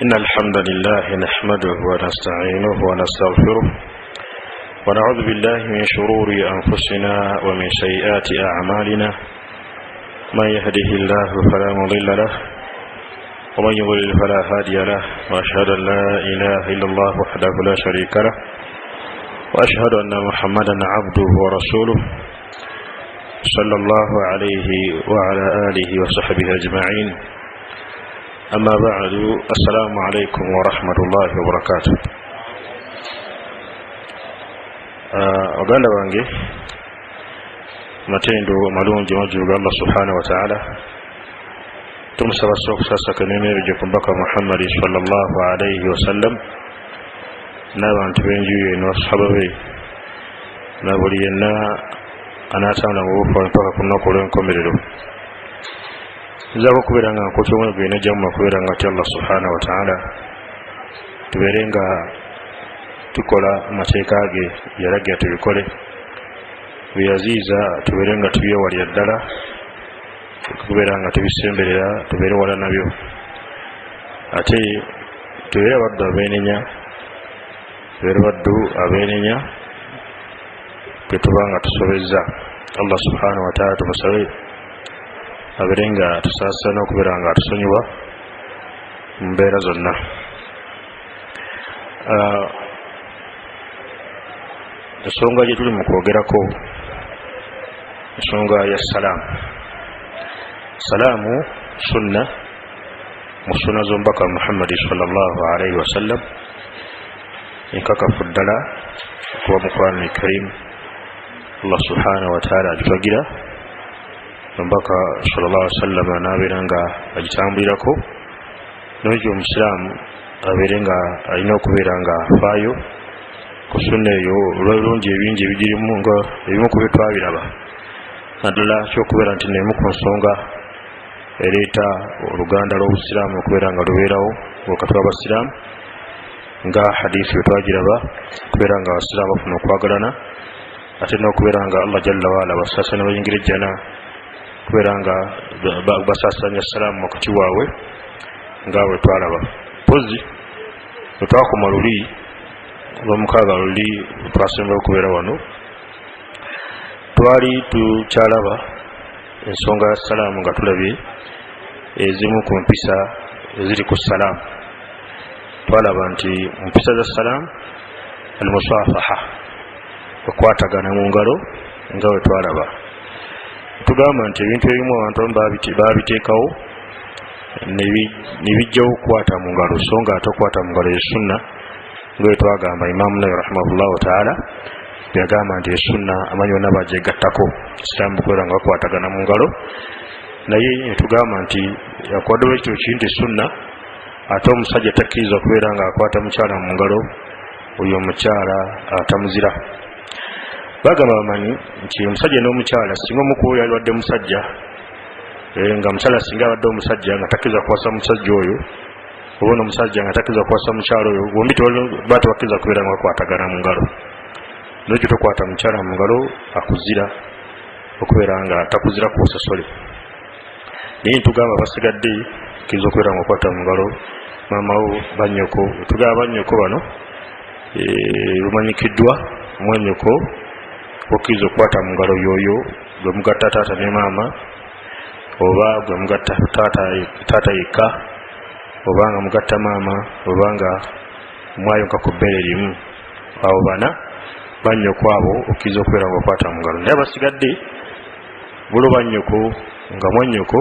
إن الحمد لله نحمده ونستعينه ونستغفره ونعوذ بالله من شرور أنفسنا ومن سيئات أعمالنا من يهده الله فلا مضل له ومن يضلل فلا هادي له وأشهد أن لا إله إلا الله وحده لا شريك له وأشهد أن محمدا عبده ورسوله صلى الله عليه وعلى آله وصحبه أجمعين أما بعد السلام عليكم ورحمة الله وبركاته. Oganda wange matendo malungi majuga Allah subhanahu wa ta'ala tumusaba sasa kanene je kumbaka Muhammad sallallahu alayhi wa sallam n'abantu benjuye n'ashababe na buli yenna anatanga ngufu mpaka kunokolo enkomerero zabo kuberanga ko cyomwe bwene jamma kuberanga ati Allah subhanahu wa ta'ala tuberenga tukola amateeka ge yaraga tubikole biyaziza tuberenga tubiye wali yaddala kuberanga tubisemberera tubere wala nabyo ate tubere baddu abenenya tubere baddu abenenya ketubanga tusobeza Allah subhanahu wa ta'ala tumusabe aberenga tusasana okuberanga tusonyiwa mbeera zonna. Ensonga gye tuli mu kwogerako ensonga ya salaamu sunna mu sunna z'omubaka Muhammad sallallahu alayhi wa sallam enkakafu ddala okuba mu Qur'an al-Karim Allah subhanahu wa ta'ala agitwagira omubaka sallallahu alayhi wa sallam n'abeeranga agitambulirako n'ekyo omusiraamu abeerenga alina okubeera nga afaayo ku sunna eyo olw'ebirungi ebingi ebigirimu nga ebimu ku bye twabiraba naddala kyokubeera nti n'emu ku nsonga ereeta oluganda lw'obusiraamu okubeera nga lubeerawo wakati w'abasiraamu nga hadiisi bwe twagiraba okubeera nga abasiraamu bafuna okwagalana ate n'okubeera nga Allah jalla waala basaasanya bayingira ejjana okubeera nga basaasanya salaamu wakati waabwe nga bwe twalaba pozi bwe twakoma luli olw'omukaaga luli twasembayo okubeera wano twali tukyalaba ensonga ya salaamu nga tulabye ezimu ku mpisa eziri ku salaamu. Twalaba nti mu mpisa za salaamu al-musaafaha okwatagana mu ngalo nga bwe twalaba tugamba nti ebintu ebimu abantu babiteekawo ne bijjawo okukwata mu ngalo so nga ate okukwata mu ngalo esunna nga bwe twagamba Imaamu Nawawi rahimahullahu ta'ala yagamba nti esunna amanyi yonna bagyegattako isiraamu kubeera nga bakwatagana mu ngalo naye netugamba nti yakwaddewo ekyo kintu esunna ate omusajja takkiriza okubeera nga akwata mukyala mu ngalo oyo omukyala atamuzira. Bagamba bamanyi nti omusajja n'omukyala singa omukuwo yalwadde musajja nga mukyala singa abadde omusajja nga takkiriza kuwasa musajja oyo oba n'omusajja nga takkiriza kuwasa mukyala oyo bombi batebakkiriza kubeera nga bakwatagana mu ngalo n'ekyo tokwata mukyala mu ngalo akuzira okubeera nga takuzira ku busasole naye tugamba basigadde kkiriza okubeera nga okwata mu ngalo maamawo bannyoko tugamba bannyoko bano lumanyikiddwa mwannyoko okkiriza okukwata mu ngalo yoyo gwe mugatta taata ne maama oba gwe mugatta taata yekka oba nga mugatta maama oba nga mwayonka ku bbeere limu abo bana bannyoko abo okkiriza okubeera nga okwata mu ngalo naye abasigadde bulo bannyoko nga mwannyoko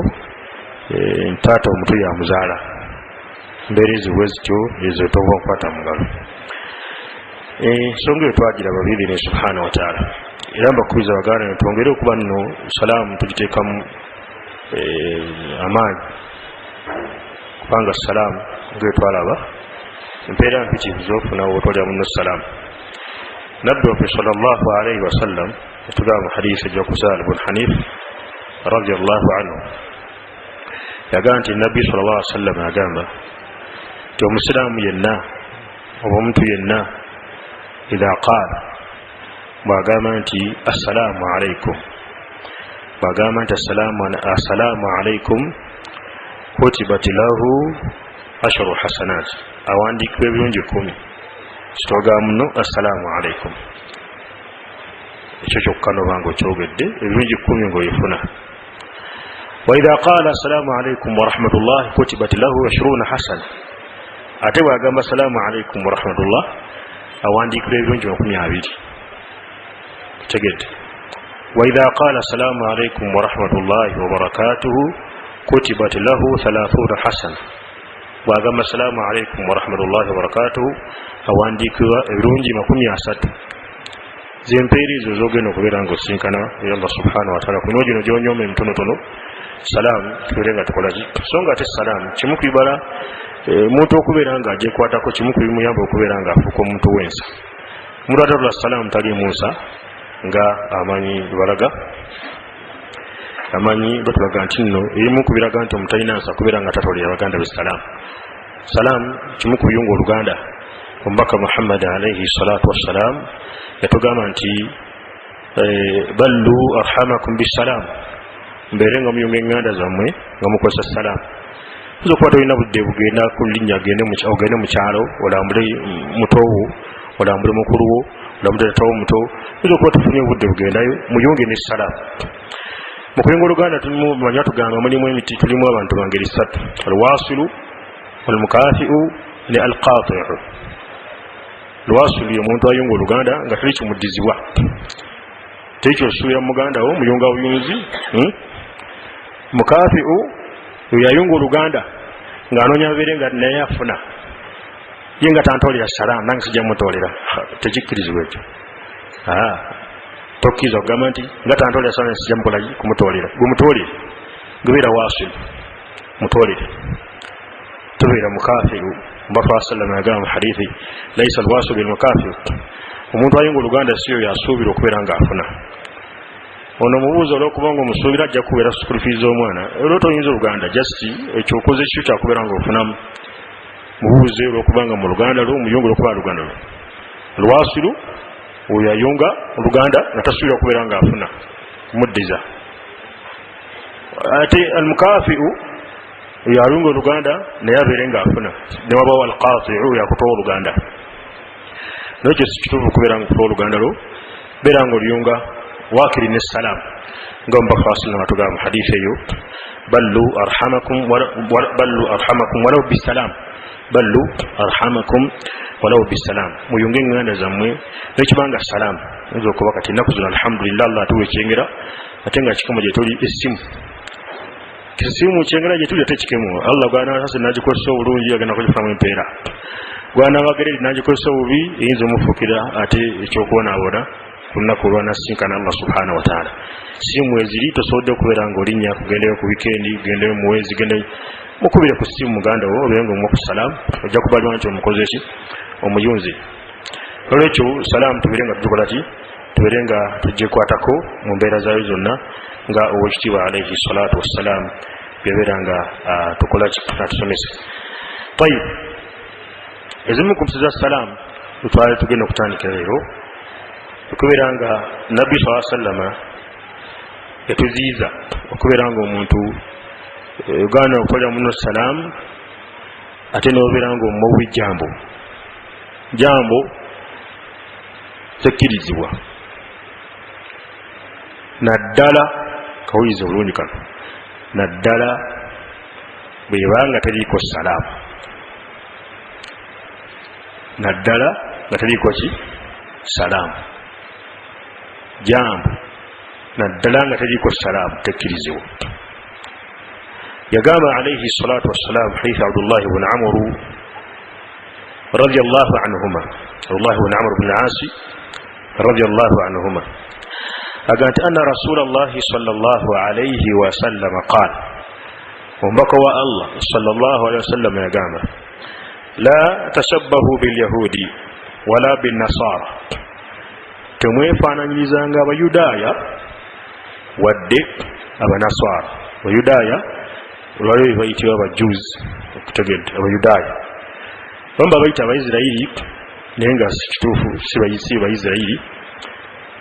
ntaata omutwe yamuzaala mbeera ezibwe zityo ezo toba okwata mu ngalo. Ensonga eyo twagiraba biibiri subhanahu wa ta'ala era mbakubiriza baganda netwongere okuba nno salaamu tugiteekamu amaanyi kubanga salaamu nga twalaba empeera mpitirivu z'ofuna wotwalira muno salaamu. Nabbi waffe sallallahu alayhi wa sallam etugamba mu hadiisi ejja ku Sa'd ibn Hanif radiyallahu anhu yagamba nti Nabbi sallallahu alayhi wa sallam yagamba nti omusiraamu yenna oba omuntu yenna idha qaala bw'agamba nti assalaamu alaykum bw'agamba nti assalaamu alaykum kutibat lahu asharu hasanat awandikibwa ebirungi 10 kitoga muno assalamu alaikum ekyo kyokka nobanga okyogedde ebirungi 10 ng'oyefuna waidha qala assalamu alaikum warahmatullah kutibat lahu 20 hasana ate bwagamba assalamu alaikum warahmatullah awandikibwa ebirungi 20 tegedde waidha qala assalamu alaikum warahmatullahi wabarakatuhu kutibat lahu 30 hasana bwagamba assalamu alaikum warahmatullahi wabarakatuhu awandikibwa ebirungi 30 zempeeri ezo zogenda okubeera ngaosinkana Allah subhanahu wa ta'ala kuno gino gyonyoma emitonotono salaamu tubeere nga tukolaki so nga ate salaamu kimu kwibala omuntu okubeera nga agyekwatako kimu kubimuyamba okubeera nga afuuka omuntu wensa omuntu atatula salaamu tali Muusa nga amanyi balaga amanyi batulaga nti nno ebimu kubiraga nti omutalina nsa kubeera nga tatolera baganda be salaamu salaamu kimu kubiyunga oluganda omubaka Muhammad alayhi salatu wassalam yatugamba nti ballu arhamakum bisalaamu mbeere nga muyunga enganda zammwe nga mukozesa salaamu oyinza okuba tolina budde bugenda ku linnya ogende mu kyalo olambule mutowo olambule mukuluwo olambule tatawo muto oyinza okuba tufunye obudde bugendayo muyunge ne salaamu mu kuyunga oluganda manya tugamba mulimu emiti tulimu abantu bangeri 3 alwasilu walmukafiu ne alqati'u alwasilu y'omuntu ayunga oluganda nga tali kimuddizibwa tekyosuubira muganda wo muyunga buyunzi mukafiu yayunga oluganda ng'anoonya abeere nga naye afuna ye nga tantolera salaamu nange sijja mutolera tekikkirizibwa ekyo tokkiriza okugamba nti nga tantolera salaamu sijja mukolaki kumutolera gumutolere gubeera wasilu mutolere tubeera mukafiru mbaka sallama yagamba mu hadithi laisa alwasilu bilmukafiru omuntu ayunga oluganda siyo yasuubira okubeera ng'afuna ono mubuuza olw'okuba nga omusuubira ajja kubeera school fees z'omwana olwo toyinza oluganda just ekyokoze kikyo kyakubeera ng'ofunamu mubuuze olw'okuba nga mu luganda lwo muyunga olw'okuba luganda lwo lwasilu oyo ayunga oluganda nga tasuubira okubeera ng'afuna muddiza ate almukafiu oyo ayunga oluganda naye abeere ng'afuna ne wabawo alqati'u yakutowa oluganda naye kyo si kituufu okubeera nga okutowa oluganda lwo beera nga oluyunga wakiri ne salaamu nga omubaka wa sallama tugamba mu hadiisi eyo ballu arhamakum walaw bisalaamu ballu arhamakum walaw bisalaamu muyunge enganda zammwe nekibanga salaamu oyinza okuba kati ennaku zino alhamdulillah allah atuwa ekyengera ate nga kikemo gye tuli essimu kisimu kyengera gye tuli ate kikemu allah gwanasase nagikozesa obulungi agenda kugifunamu empeera gwanabagereri nagikozesa obubi eyinza omufuukira ate ekyokubonaabona kunaku olwanasinkana Allah subhanahu wa ta'ala simu eziri tosobodde okubeera nga olinnya kugendeyo ku wikendi kugendeyo mu mwezi gendeyo mukubire ku simu muganda wo obeere nga omuwa ku salaamu ojja kubalwa nti omukoze ki omuyunzi olwekyo salaamu tubeere nga tukola ki tubeere nga tugyekwatako mu mbeera zaayo zonna nga owekitiibwa alayhi salatu wassalaamu byabeera nga tukola ki atusomesa tayib ezimu ku mpisa za salaamu twali tugenda okutandikira leero okubeera nga nabbi saa sallama yatuziyiza okubeera nga omuntu uganda okukolera muno salaamu ate nobeera nga omuwa ejambo jambo tekkirizibwa naddala kawuliza obulungi kano naddala bwebanga teriiko salaamu naddala nga teriiko ki salaamu jambo naddala nga teriiko salaamu tekkirizibwa yagamba alayhi salatu wassalam hadith Abdullah ibn Amr radiyallahu anhuma Abdullah ibn Amr ibn al-As radiyallahu anhuma agati anna Rasulullah sallallahu alayhi wa sallam qala umbaka wa Allah sallallahu alayhi wa sallam yagamba la tashabbahu bil yahudi wala bin nasara temwefaananyizanga abayudaaya wadde abanaswara abayudaaya olwaliwo bayitibwa abajuzi okutegedde abayudaaya bamba bayita abaisirairi naye nga si kituufu si baisirairi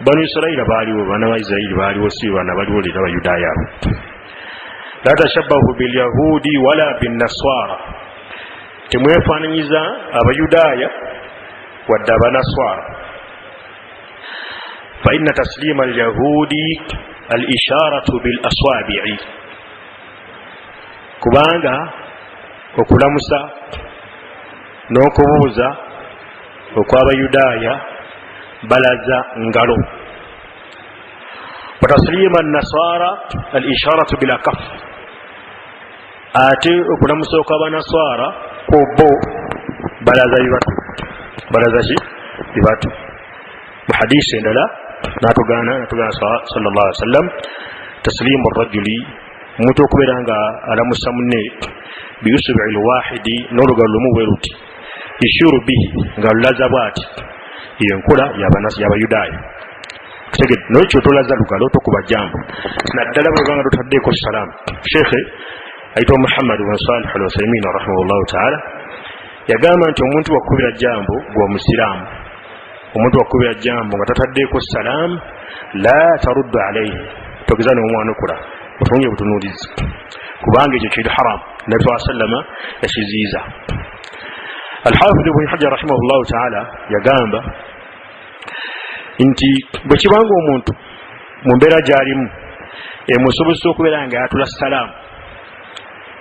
banu isiraira baaliwo baana baisirairi baaliwo si baana baliwo leero abayudaaya abo la tashabbahu bilyahudi wala binnaswara temwefaananyiza abayudaaya wadde abanaswara. fa inna taslima alyahudi al isharatu bil aswabi'i, kubanga okulamusa n'okubuuza okw'abayudaaya balaza ngalo. wa taslima an-nasara al isharatu bil akaf, ate okulamusa okw'abanaswara kwobbo balaza bibatu. balaza ki bibatu. mu hadisi endala natugana sallallahu alaihi wasallam taslimu ar-rajuli, omuntu okubeera nga alamusa munne biyusubi lwahidi n'olugalo lumu bwe luti ishuru bihi, nga lulaza bwati, eyo enkola y'abayudaaya. kitegedde nolwekyo tolaza lugalo tokuba jambo, naddala bwebanga totaddeeko salaamu. sheekhe ayitibwa Muhammad bin Salih al-Uthaymin rahimahullahu taala yagamba nti omuntu wakubira jambo gwa musiraamu, omuntu wakubira jambo nga tataddeeko salaamu la taruddu alayhi, togeza n'omwanukula otunge butunuulizi, kubanga ekyo kiri haram. nabi saa sallama yakiziiza. Al-Hafidh Ibn Hajar rahimahullahu taala yagamba nti bwe kibanga omuntu mu mbeera gy'alimu emusobozesa okubeera nga yatula salaamu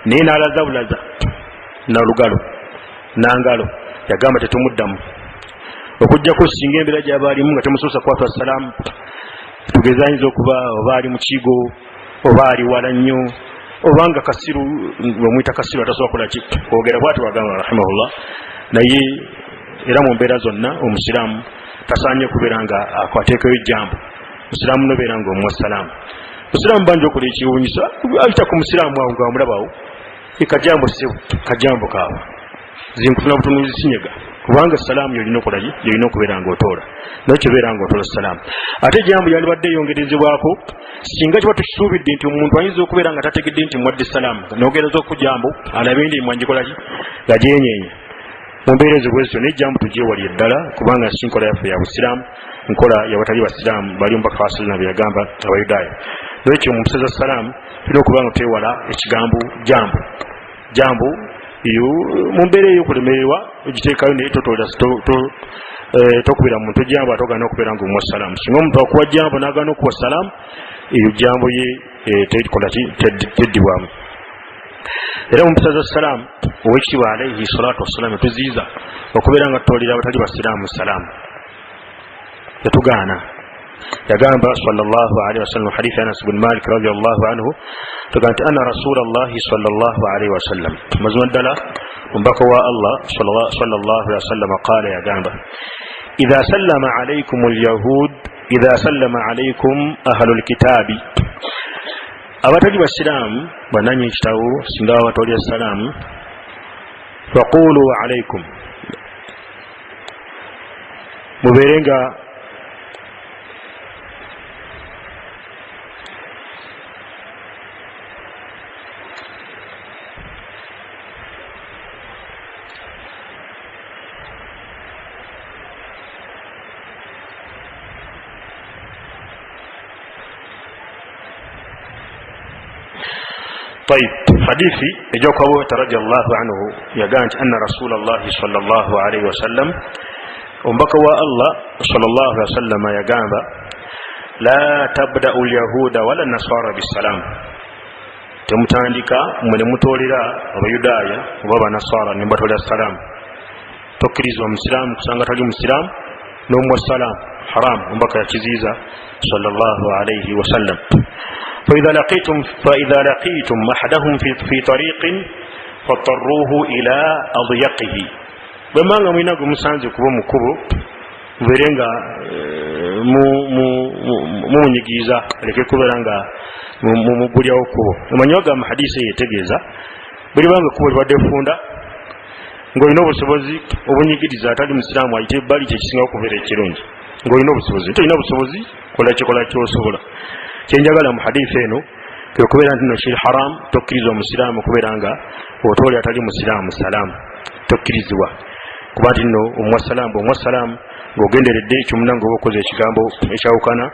naye n'alaza bulaza nalugalo nangalo, yagamba tetumuddamu okujjako singa embeera gy'aba alimu nga temusobosa kwatula salaamu. tugeza ayinza okuba oba ali mu kigo oba ali wala nnyo oba nga kasiru, bwemuyita kasiru atasobola kukola ki kwogera bwati wagamba rahimahullah. naye era mu mbeera zonna omusiraamu tasaanye kubeera nga akwateekayo ejjambo. musiraamu nobeera nga omuwa salaamu. musiraamu banja okola ekiwunyisa ayita ku musiraamu awo nga wamulabawo kajambo sebu kajambo kaawe zinkufuna butunuuzi sinyega, kubanga salaamu yolina okolaki, yolina okubeera nga otoola, nokyo beera nga otoola salaamu. ate ejambo yalibadde eyongerezebwako singa kiba tukisuubidde nti omuntu ayinza okubeera nga tategedde nti mwadde salaamu, nogereza okujambo alabe ndi mwanjikolaki nga gyenyeenya. mu mbeera ezo bwezityo n'ejambo tugyewalye ddala, kubanga si nkola yaffe ya busiraamu, nkola yabatali basiraamu bali mubaka wa sallam byagamba abayudaaya. nolwekyo mu mpisa za salaamu tulina okuba nga twewala ekigambo jambo. jambo eyo mu mbeera ey'okulemererwa ogiteekayo naye tokubira muntu jambo ate ogaana okubeera nga omuwa salaamu. singa omuntu akuwa jambo n'agaana okuwa salaamu, eyo jambo ye teddibwamu. era mu mpisa za salaamu owekitiibwa alaihi salatu wassalamu tuziiza okubeera nga tutwalira abatali basiraamu salaamu, yatugaana. yagamba sallallahu alaihi wasallam hadithi Anas bin Malik radiyallahu anhu tugamba nti anna rasulallahi sallallahu alaihi wasallam, mazima ddala omubaka wa Allah sallallahu alaihi wasallam qaala, yagamba idha sallama alaikum alyahud idha sallama alaikum ahlul kitaabi, abatali basiraamu bananyi ekitabo singa babatwalira salaamu, faqulu alaikum, mubeere nga طيب. حديثي يجوك أبو رضي الله عنه يقال أن رسول الله صلى الله عليه وسلم ومبكوا الله صلى الله عليه وسلم يقال لا تبدأ اليهود ولا النصارى بالسلام، temutandika mwene mutolera abayudaaya oba abanaswara ne batolera salaamu. tokkirizibwa musiraamu kusanga tali musiraamu n'omuwa salaamu, haramu. omubaka yakiziiza sallallahu alaihi wasallam. فإذا لقيتم أحدهم في طريق فاضطروه إلى أضيقه، bwemanga mwina gwe musanze kuba mukubo mubeere nga mumunyigiza aleke kubeera nga mumugulyawo kubo. omanyi wagamba hadisi yetegeeza buli banga kubo libadde funda ng'olina obusobozi obunyigiriza atali musiraamu ayite ebbali kyekisinga okubeera ekirungi. ng'olina obusobozi, tolina busobozi kola kyosobola. kyenjagala mu hadisi eno kwe kubeera nti no kiri haramu, tokkiriza omusiraamu kubeera nga otoli atali musiraamu salaamu, tokkirizibwa. kuba nti nno omuwa salaamu ng'ogenderedde ekyomuna ng'oba okoze ekigambo ekyawukana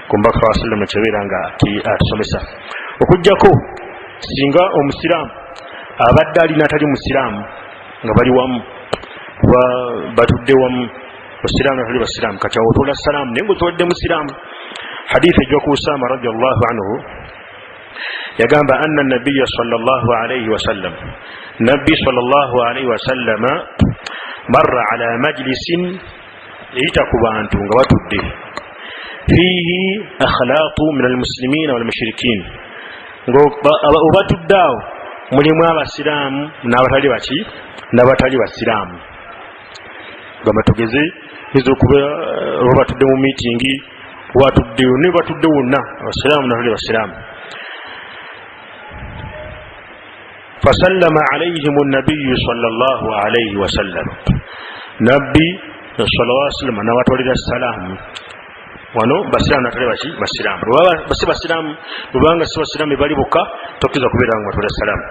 ku mbaka wa sallam kyebeera nga atusomesa. okuggyako singa omusiraamu abadde ali n'atali musiraamu nga bali wamu kuba batudde wamu basiraamu n'abatali basiraamu kati awo otoola salaamu naye ngaotwadde musiraamu. hadithi ejja ku Usaama radiyallahu anhu yagamba anna nabiyya sallallahu alayhi wasallam nabbi sallallahu alayhi wasallama marra ala majlisin yayita ku bantu nga batudde fihi akhlaaqu min almuslimina walmushrikin ng'obatudde awo mulimu abasiraamu n'abatali baki n'abatali basiraamu. gamba tugeze iza okuba oba batudde mu miitingi watuddeyo ne batudde wonna abasiraamu n'abatali basiraamu. fasallama alayhim nabiyyu sallallahu alayhi wasallam nabbi sallallahu alayhi wasallam n'abatwalira salaamu wano basiraamu n'abatali baki basiraamu basi basiraamu lubanga si basiraamu bali bokka tokkiza kubeera nga batwalira salaamu.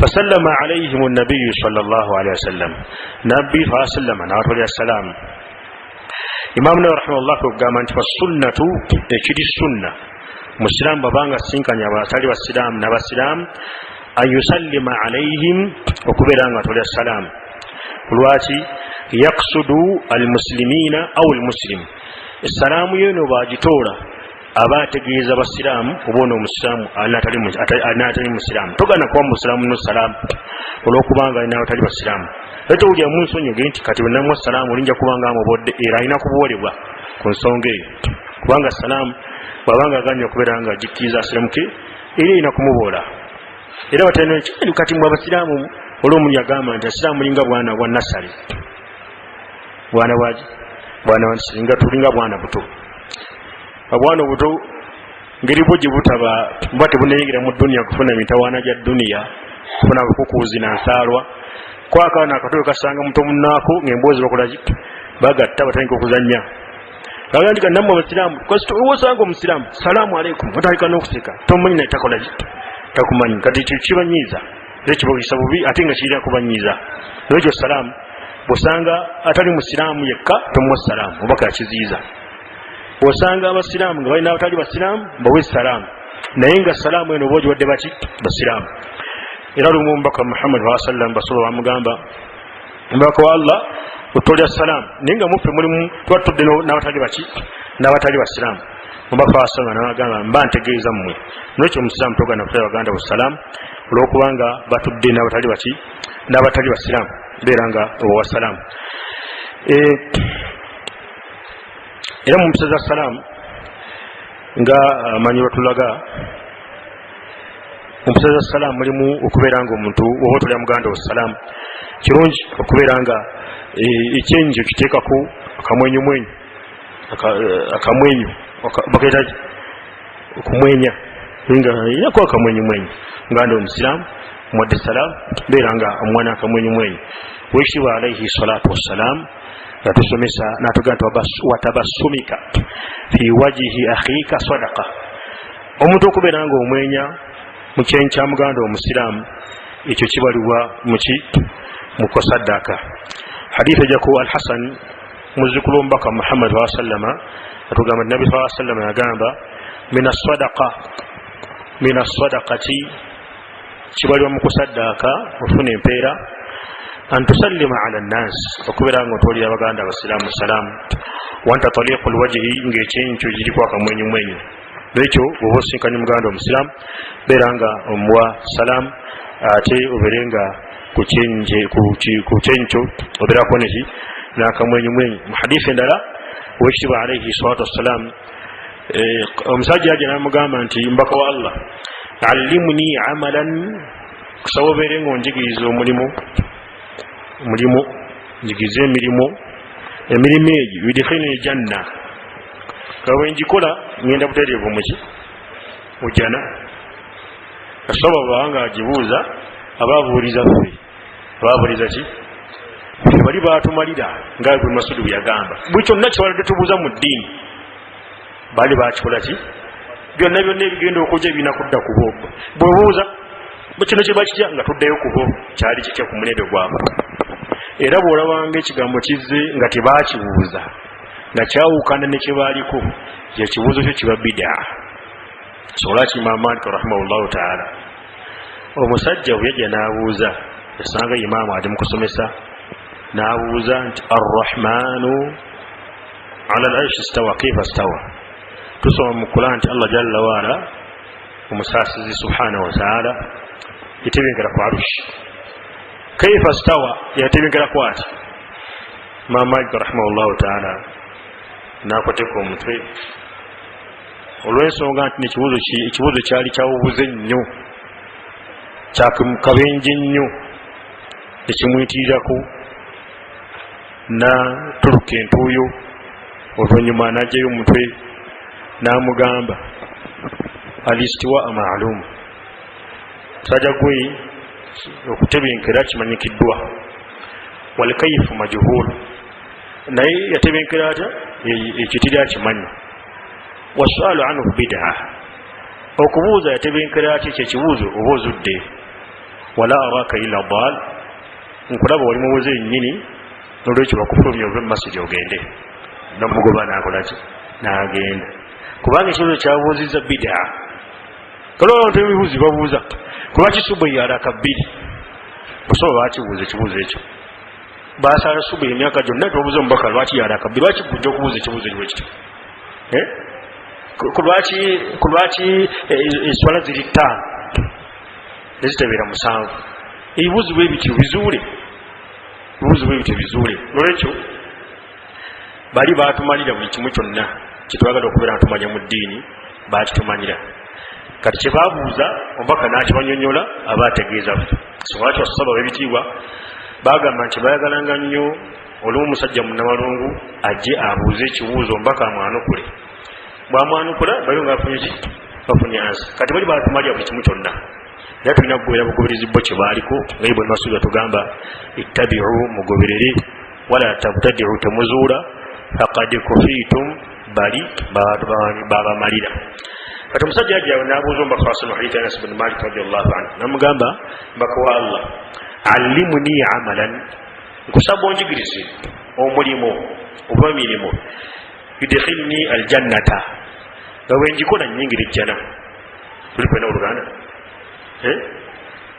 fasallama alayhim nabiyyu sallallahu alayhi wasallam nabbi fasallama n'abatwalira salaamu. imaamu nawawi rahimahullah kugamba nti fasunnatu ekiri sunna musiraamu babanga sinkanya abatali basiraamu n'abasiraamu an yusallima alayhim okubeera nga atwalira salaamu. lwaki yaksudu almuslimina au almuslim essalaamu yeno bagitoola aba ategeeza basiraamu oba ono omusiraamu anaatali musiraamu togana kuba musiraamu nosalaamu olwokubanga alina abatali basiraamu era towulira mu nsonyige nti kati wenamu salaamu olinja kubanga amubodde era alina kuboolebwa ku nsonga eyo kubanga salaamu bwabanga aganya okubeera nga agikkiriza asiramuke era erina kumuboola. era batalina kati mwe abasiraamu olw'omuntu yagamba nti asiraamu linga bwana bwa nasale bwana bwaki bwana wansiringa tulinga bwana buto obwana buto ngeri bwo gye butaba bwa tebunayingira mu duniya kufuna mitawaana gya duniya kufuna bukukuuzi na nsaalwa kwakaana akatoyo kasanga muto munnaako ng'emboozi bakolaki bagatta batandika okuzannya agandi kannammwe abasiraamu osanga omusiraamu salaamu aleikum otandika n'okuseka tomumanyi naye takolaki takumanyi kati ekyo kibanyiiza era kibagisa bubi ate nga kirina kubanyiiza nolwekyo salaamu bwosanga atali musiraamu yekka tomuwa salaamu oba kakiziiza. bwosanga abasiraamu nga balina abatali basiraamu bawe salaamu naye nga salaamu eno oba ogiwadde baki basiraamu. era lumu omubaka Muhammad wa sallam basolo bamugamba omubaka wa Allah otolya salaamu naye nga muffe mulimu tubatudde n'abatali baki n'abatali basiraamu. omubaka wa sallam n'abagamba mba ntegeeza mmwe nolwekyo omusiraamu togana kutaya baganda busalaamu olwokubanga batudde n'abatali baki n'abatali basiraamu beera nga obawa salaamu. era mu mpisa za salaamu nga amanyi batulaga mu mpisa za salaamu mulimu okubeera nga omuntu oba otolya muganda wo salaamu kirungi okubeera nga ekyenyi okiteekako akamwenyumwenyu akamwenyu bakaita okumwenya nga inako akamwenyumwenyu muganda omusiraamu mwadde salaamu beera nga omwana akamwenyumwenyu. wekitiibwa alaihi salatu wassalamu yatusomesa natuga nti watabassumika fi wajihi akhiika sadaqa omuntu okubeera nga omwenya mu kyenyi kya muganda omusiraamu ekyo kibalibwa muki mukosaddaka. hadithi ejjaku alhasan muzzukulu omubaka Muhammad wa sallama atugamba nti nabi saa sallama yagamba min assadaqati kibalibwa mu kusaddaaka ofuna empeera an tusallima ala nnas okubeera nga otwalira abaganda abasiraamu salaamu wanta taliqu lwajhi ng'ekyenyi kyo kiriko akamwenyumwenyu. nekyo oba osinkanye muganda omusiraamu beera nga omuwa salaamu ate obeere nga ku kyenyi kyo obeerako neki n'akamwenyumwenyu. mu hadithi endala owekitiibwa alaihi salatu wassalaamu omusajja yajja n'amugamba nti mbaka wa Allah allimuni amalan kusaba obeere nga onjigiriza omulimu njigize emirimu egyo yudkhilni janna nga bwenjikola ngenda butereevu muki mujana. kasoba babanga agibuuza ababuuliza ffe ababuuliza ki ffe bali batumalira nga gwe Masudu bwe yagamba buli kyonna kyewalidde tubuuza mu ddiini bali bakikola ki byonna ebigenda okujja ebina kudda ku bo bwebuuza kino kye bakitya nga tuddeyo ku bo kyali kitya ku mulembe gwabwe. era bw'olabanga ekigambo kizze nga tebakibuuza nga kyawukana ne kye baaliko ekibuuzo kyo kiba bidaa. so lwaki Imam Malik rahimahullahu taala omusajja bwe yajja n'abuuza yasanga imaamu adi mukusomesa n'abuuza nti arrahmanu ala al-arshi istawa kaifa istawa. Tusoma mu Qur'an nti Allah jalla waala omusaasizi subhanahu wa ta'ala yatebengera ku arushi. Kaifa istawa yatebengera ku ati. Imam Malik rahimahullahu ta'ala n'akwateka omutwe olw'ensonga nti ekibuuzo kyali kyawubuze nnyo kyakabenje nnyo ekimuyitirirako n'atuluka entuuyo. Oluvannyuma n'ajjayo omutwe n'amugamba alistiwa ma'lum, sajja gwe okutebenkera kimanyikiddwa, wal kayfu majhul, naye yatebenkera atya ekitiri akimanyi. Wasualu anhu bid'a, okubuuza yatebenkera atya ekyekibuuzo oba ozudde. Wala araka illa dal, nkulaba wali mubuuze nnyini n'olwekyo bakufulumya ove mu maaso gy'ogende. Namugoba n'akolaki n'agenda, kubanga ekibuuzo kyabuuzizza bid'a. Kale abantu ebibuuzi babuuza kuba kisubu yaraka bbiri osobola bakibuuza ekibuuzo ekyo baasala subu emyaka gyonna tobuuza omubaka lwaki yaraka bbiri, lwaki kujja okubuuza ekibuuzo ekyo ekyo kulwaki eswala ziri ttaano nezitebeera musanvu. Ebibuuzo bwe bityo bizuule, ebibuuzo bwe bityo bizuule. Nolwekyo bali baatumalira buli kimu kyonna kitwagala okubeera nga tumanya mu ddiini bakitumanyira. Kati kyebabuuza omubaka n'akibanyonnyola aba ategeeza buto. Lwaki basaba ab'ebitiibwa bagamba nti bayagalanga nnyo olumu musajja munnamalungu ajje abuuze ekibuuzo omubaka amwanukule. Bw'amwanukula bayo ngabafunye ansa. Kati bali baatumalira buli kimu kyonna era tulina kugoberera bugoberezi bbo kye baaliko nga ibwe Masudi tugamba ittabi'u mugoberere wala tabtadi'u temuzuula faqad kufitum bali babamalira. Kati omusajja ajja n'abuuza omubaka wa sallallahu alayhi Anas ibn Malik radiyallahu anhu n'amugamba mbaka wa Allah allimuni amalan, nkusaba onjigirize omulimo oba emirimu yudkhilni aljannata nga bwenjikola nnyingira ejjana. Tuli kwena oluganda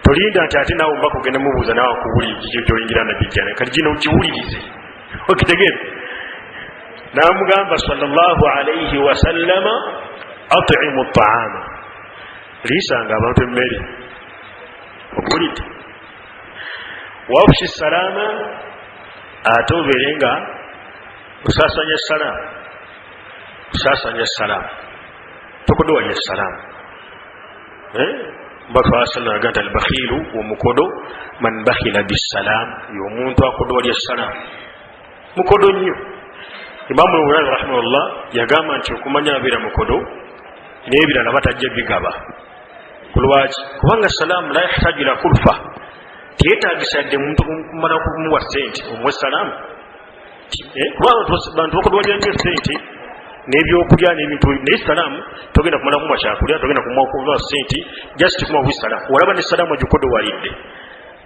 tolinda nti ate naawe omubaka ogenda mubuuza naawe akuwulira gy'oyingira nabijjana. Kati gino kiwulirize okitegeera. N'amugamba sallallahu alayhi wa sallama at'imu at'ama, liisanga abantu emmere okulidde. Wafshi salama, ate obeere nga osaasanya salaamu, osaasanya salaamu, tokodowanya salaamu. Mbaka wa sallam agamba albakhilu omukodo man bakhila bisalaam, y'omuntu akodowalya salaamu, mukodo nnyo. Imaamu al-Bukhari rahimahullah yagamba nti okumanya abeera mukodo n'ebirala batajja bigaba. Kulwaki? Kubanga salaamu la yahtaju ila kulfa, teyeetaagisa yadde muntu kumala kumuwa ssente omuwe salaamu. Kubanga bantu bakodowalya nnyo ssente n'ebyokulya n'ebintu, naye salaamu togenda kumala kumuwa kyakulya, togenda kumuwa ssente, just kumuwa salaamu. Olaba ne salaamu agikodowalidde,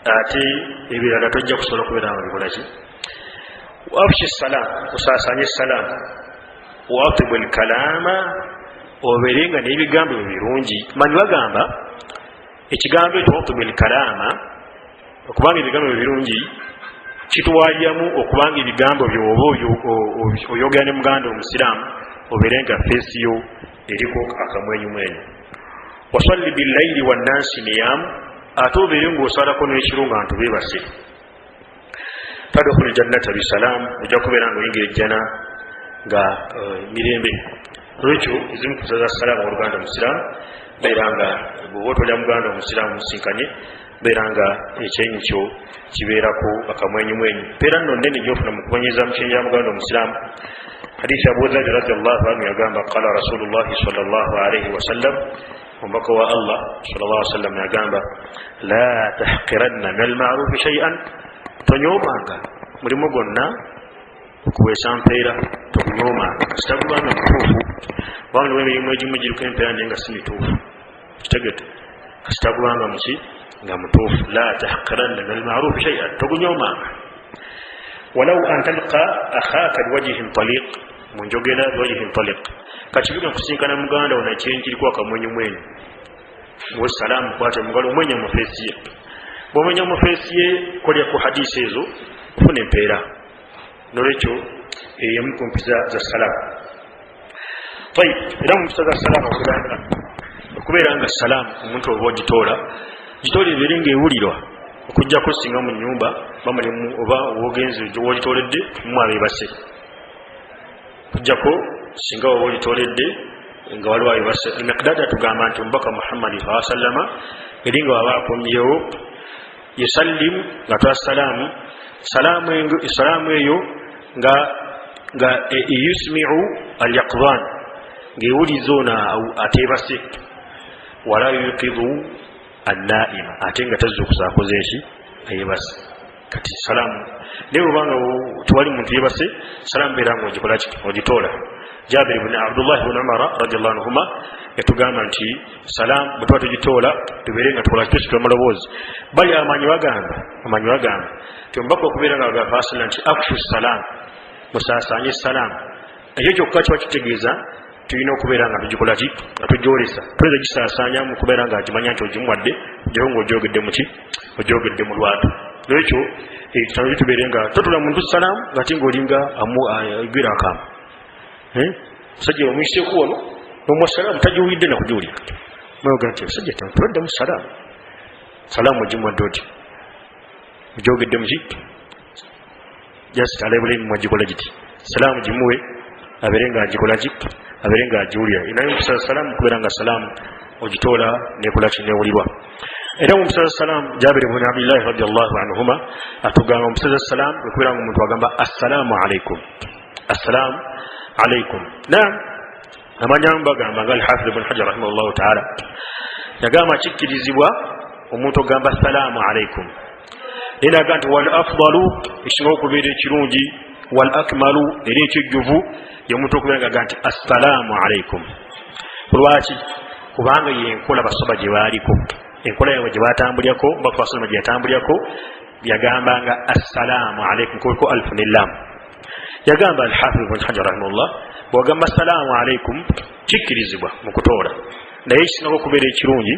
ate ebirala tojja kusobola kubeera nga bikola ki. Wafshi salaam, osaasanye salaamu. Watibul kalaama, obeerenga n'ebigambo birungi. Manyi bagamba ekigambo ekyo watibul kalaama, okubanga ebigambo birungi kitwalyamu okubanga ebigambo byoba oyogera ne muganda omusiraamu obeerenga feesi yo eriko akamwenyumwenyu. Wasalli billayli wannaasi niyam, ate obeere ng'osalako n'ekiro nga ntu beebase. Tadkhulu jannata bisalaamu, ojja kubeera ng'oyingira ejjana nga mirembe. Olwekyo ezimu ku za salaamu oluganda omusiraamu beera nga bw'oba otolya muganda omusiraamu musinkanye beera nga ekyenyi kyo kibeerako akamwenyumwenyu. Mpeera nno nnene gy'ofuna mu kubonyeeza mu kyenyi ya muganda omusiraamu. Hadiisi Abu Dharr radiyallahu anhu yagamba qala rasulullahi sallallahu alayhi wa sallam, omubaka wa Allah sallallahu alayhi wa sallam yagamba la tahqiranna min al-ma'rufi shay'an, tonyoomanga mulimu gwonna okuweesa mpeera, togunyoomanga kitagubanga mutuufu. Kubanga emirimu egimu giriko empeera naye nga si mituufu, kitegete kasitagubanga muki nga mutuufu. La tahqiranna min al-ma'rufi shay'an, togunyoomanga. Walau an talqa akhaaka biwajhin taliq, munjogera biwajhin taliq, kakibiga kusinkana muganda onakyenyi kiriko akamwenyumwenyu, muwe salaamu, kwata mugalo omwenya mu feesi ye. bwomenya mu feesi ye kolya ku hadisi ezo ofuna empeera nolwekyo eyemu ku mpisa za salaamu. Era mu mpisa za salaamu okubeera nga salaamu omuntu oba ogitoola ebeere ngaewulirwa okujjako singa mu nnyumba bamulimu oba owogenzi wolitooledde mu abeebase okujjako singa oba olitooledde nga waliwo abeebase. Miqdaada tugamba nti omubaka Muhammadi sallallahu alaihi wasallama eri nga waba akomyewo yusallimu nga twa salaamu eyo nga yusmi'u al-yaqdhan ng'ewuliza ono ateebase wala yuqidhu an-na'ima ate nga tazzukusa akoze eki ayebase. Kati salaamu naye obanga tewali muntu yebase salaamu beera nga ogikola ki ogitoola. Jabir ibn Abdullah ibn Umar radiyallahu anhuma yatugamba nti salaamu bwe tuba tugitoola tubeere nga tukola kitusitula maloboozi. Bali amanyi bagamba nti omubaka okubeera nga agamba asala nti afshu salaamu musaasaanye salaamu ekyo kyokka kiba kitegeeza tulina okubeera nga tugikola ki nga tugyolesa tuyinza gisaasaanya mu kubeera nga agimanya nti ogimuwadde ojyawo ngaogyogedde muki ogyogedde mu lwatu. Nolwekyo ekitano tubeere nga totula muntu salaamu nga ti ngaolinga agwira akamu musajja omuyiseko wano nomwa salaamu tagiwulidde nakugiwulira mayoga nti musajja tuwaddemu salaamu ogimuwadde oti ogyogedde muki just alebulemu mwagikola giti salaamu gimuwe abeere nga agikola ki abeere nga agiwulira. Inayo omusala salaamu kubeera nga salaamu ogitoola nekola kinewulirwa. Era mu musala salaamu Jabir ibn Abdullah radiyallahu anhuma atugamba omusala salaamu okubeera nga omuntu agamba assalaamu alaikum naam amanyamu bagamba nga al-Hafiz ibn Hajar rahimahullahu ta'ala yagamba kikkirizibwa omuntu ogamba assalaamu alaikum era aga nti wal afdalu ekisinga okubeera ekirungi wal akmalu era ekijjuvu y'omuntu okubeera nga aga nti assalaamu alaikum. Lwaki? Kubanga yenkola basaba gye baaliko enkola yaabwe gye batambulyako bakwasoma gye yatambulyako yagambanga assalaamu alaikum kuliko alfu n'ellaam. Yagamba al-Hafiz ibn Hajar rahimahullah bw'ogamba assalaamu alaikum kikkirizibwa mu kutoola naye ekisinga okubeera ekirungi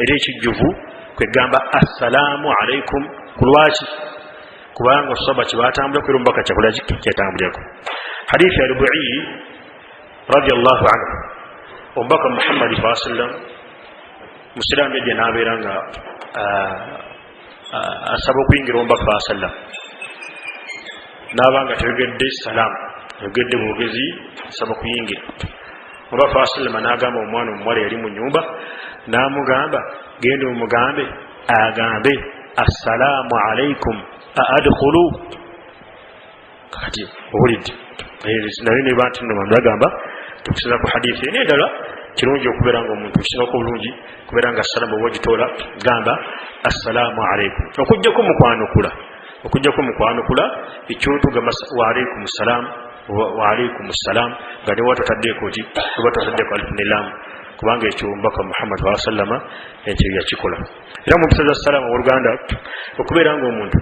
era ekijjuvu kwegamba assalaamu alaikum. Kulwaki? Kubanga osaba kibatambula kwera omubaka kyakola kyatambulyako. Hadithi ya Rubu'i radiyallahu anhu omubaka Muhammad sallallahu alaihi wasallam musiraamu yajja n'abeera nga asaba okuyingira omubaka sallallahu alaihi wasallam n'abanga teyogedde salaamu yogedde bwogezi asaba kuyingira. Omubaka sallallahu alaihi wasallam n'agamba omwana omuwala yali mu nyumba n'amugamba genda omugambe agambe assalaamu alaikum adkhulu. Kati owulidde naye ne bantu nno bagamba tukusiza ku hadithi ene endala kirungi okubeera nga omuntu kisingako obulungi kubeera nga assalaamu oba ogitoola gamba assalaamu alaikum okujjako mukwanukula ekyotugamba waalaikum salaamu waalaikum salaam nga ne watotaddeeko ki oba totaddeeko alifu n'ellaamu kubanga ekyo omubaka Muhammad sallallahu alaihi wasallam ekyo yakikola. Era mu mpisa za salaamu oluganda okubeera nga omuntu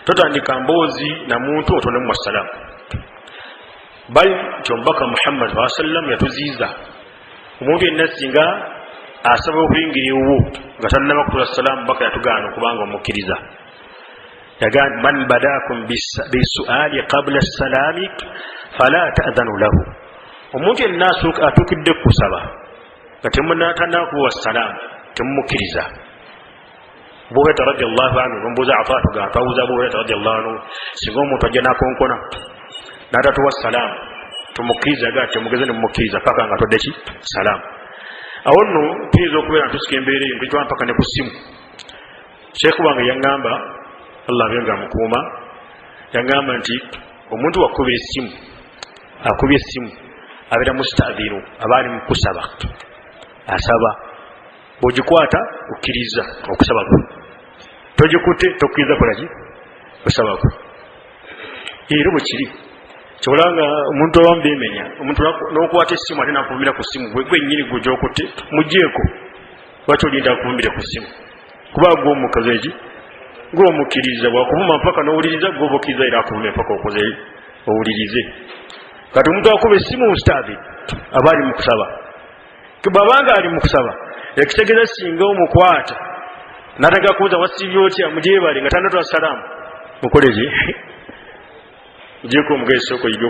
totandika mboozi na muntu otonemu wassalaamu bali nti omubaka Muhammad sallallahu alaihi wasallam yatuziiza omuntu yenna singa asaba okuyingira ewuwo nga tannaba kutula salaamu baka yatugaana okubanga omukkiriza. Yagamba man badaakum bisuali qabla salaami fala ta'dhanu lahu. Omuntu yenna atuukidde kusaba nga temunatannakuwa salaamu temumukkiriza. Abu Hurairah radiyallahu anhu mbuza afaatu ga tawuza Abu Hurairah radiyallahu anhu singa omuntu ajja nakonkona n'atatuwa salaamu tumukkiriza ga temugeze nemumukkiriza paka nga todde ki salaamu. Awo nno tuyinza okubeera ntusika embeera eyo ntitwa mpaka ne ku ssimu. Sheekhu wange yaŋŋamba Allah abenga amukuuma yaŋŋamba nti omuntu wakubira essimu akubye essimu abeera mustadhinu abaali mu kusaba asaba bw'ogikwata okkiriza okusaba kwe togikutte tokkiriza kolaki kusaba kwe. Era bwe kiri kyolanga omuntu abamu beemenya omuntu n'okwata essimu ate nakuvumira ku ssimu gwennyini gwe gy'okutte mugjeeko lwaki olinda akuvumire ku ssimu kuba gw'omukazi eki gw'omukkiriza bwakuvuma mpaka n'owuliriza gw'oba okkiriza era akuvume mpaka okoze owulirize. Kati omuntu akuba essimu ustaadhi aba ali mu kusaba bw'abanga ali mu kusaba ekitegeeza singa omukwata nataka kuuza wasibye otya mujeebale nga tanatwa salaamu mukoleki mujeko omugezi soko yiga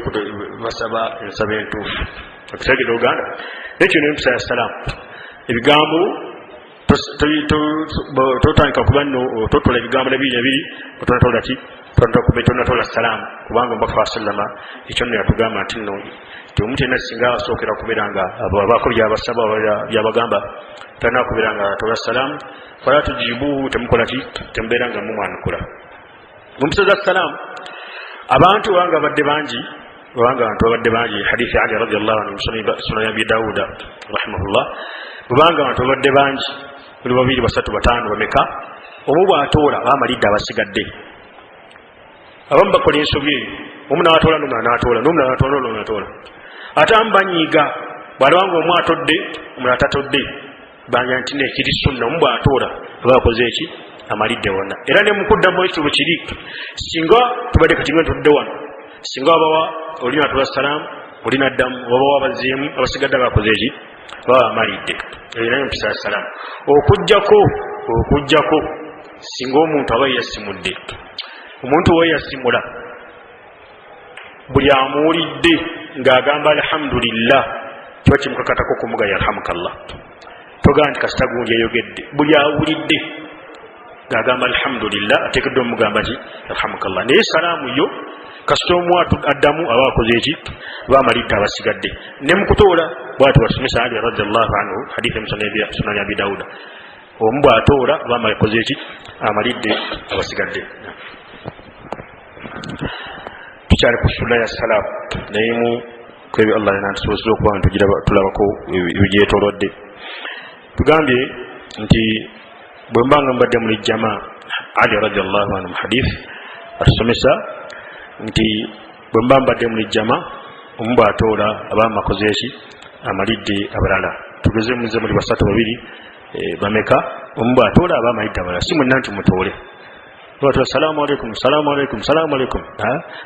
basaba ensaba entuufu okutegera Uganda nekyo n'empisa ya salaamu ebigambo totandika kuba nno totola ebigambo nebiri otonatola ki tonatola salaamu kubanga omubaka wa sallama ekyo nno yatugamba nti nno ti omuntu yenna singa asookera kubeera nga abaako byabasaba byabagamba talina kubeera nga atola salaamu fala tujibu temukola ki temubeera nga mumwanukula mu mpisa za salaamu abantu wanga badde bangi hadithi Ali radhiyallahu anhu sunan Abi Dawud rahimahullah kubanga abantu badde bangi buli babiri basatu bataano bameka omu bw'atoola bamalidde abasigadde abamu bakola ensobi omu n'atoola n'omulala n'atoola ate amu banyiiga bw'alabanga omu atodde omulala tatodde banja nti nekiri sunna omu bw'atoola aba akoze eki amalidde wonna era ne mukuddamu ekitubu kiri singa tubadde kati nga tudde wano singa wabawa olina atula salaamu olina ddamu wabawa abazeemu abasigadde abakoze eki baba amalidde erinayo mpisa ya salaamu okujjako singa omuntu aba yasimudde omuntu we yasimula buli amuwulidde ng'agamba alhamdulillah kiba kimukakatako kumuga yarhamukallah togaa nti kasita gundi yayogedde buli awulidde ng'agamba alhamdulillah ateekeddwa omugamba ki yarhamukallah naye salaamu yo kasita omu addamu aba akoze eki bamalidde abasigadde ne mukutoola bwati wasomesa Ali radhiyallahu anhu hadithi sunan Abi Dawud omu bw'atoola bamala akoze eki amalidde abasigadde tukyali ku sunna ya salaamu naye mu kwebyo Allah yanatusobozesa okuba nga tulabako ebigyetoolodde tugambye nti bwe mbanga mbadde muli jamaa Ali radhiyallahu anhu mu hadith atusomesa nti bwe mba mbadde muli jamaa omu bw'atoola abamu akoze eki amalidde abalala tugeze muze muli basatu babiri bameka omu bw'atoola aba amalidde abalala si mwenna nti mutoole watu salamu alaykum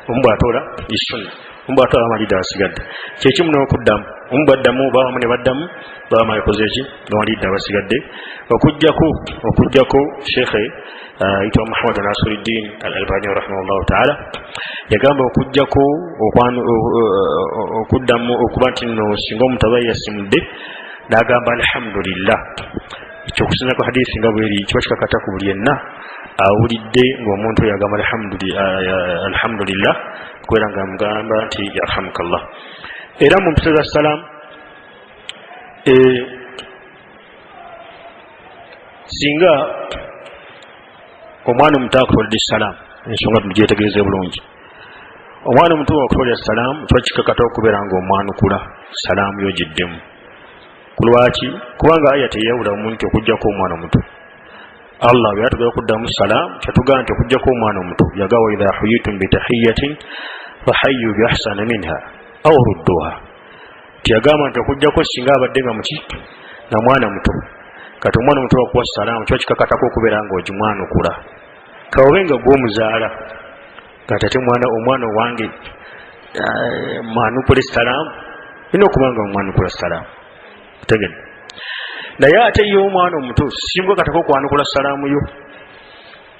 omu bw'atoola isunna omu bw'atoola amalidde abasigadde kyekimu n'okuddamu omu baddamu bawamu ne baddamu baba malikoze eki n'amalidde abasigadde okujjako shekhe ayitibwa Muhammad Nasiruddin al-Albani rahimahullahu ta'ala yagamba okujjako okuddamu okuba nti nno singa omuntu aba yasimudde n'agamba alhamdulillah ekyokusinzako hadithi nga bweri kiba kikakata ku buli yenna awulidde ng'omuntu yagamba alhamdulillah kubeera nga mugamba nti yarhamukallah era mu mpisa za salaamu singa omwana omuto akutwalidde salaamu ensonga tugyetegereze bulungi omwana omuto wakutwalira salaamu kiba kikakata okubeera nga omwanukula salaamu yogiddemu kulwaki kubanga aya teyawula omuntu okujjako omwana omuto Allah bwe yatugala okuddamu salaamu kyatugamba nti okujjako omwana omuto yagawa idha huyitum bitahiyatin fahayyu biahsana minha aw rudduha tiyagamba nti okujjako singa abadde nga muki na mwana muto kati omwana omuto wakuwa salaamu kiba kikakatako okubeera nga ogimwanukula kaobe nga gw'omuzaala kati ate omwana owange mwanukule salaamu ina okuba nga omwanukula salaamu tegedde naye ate ye omwana omuto singa katako okwanukula salaamu yo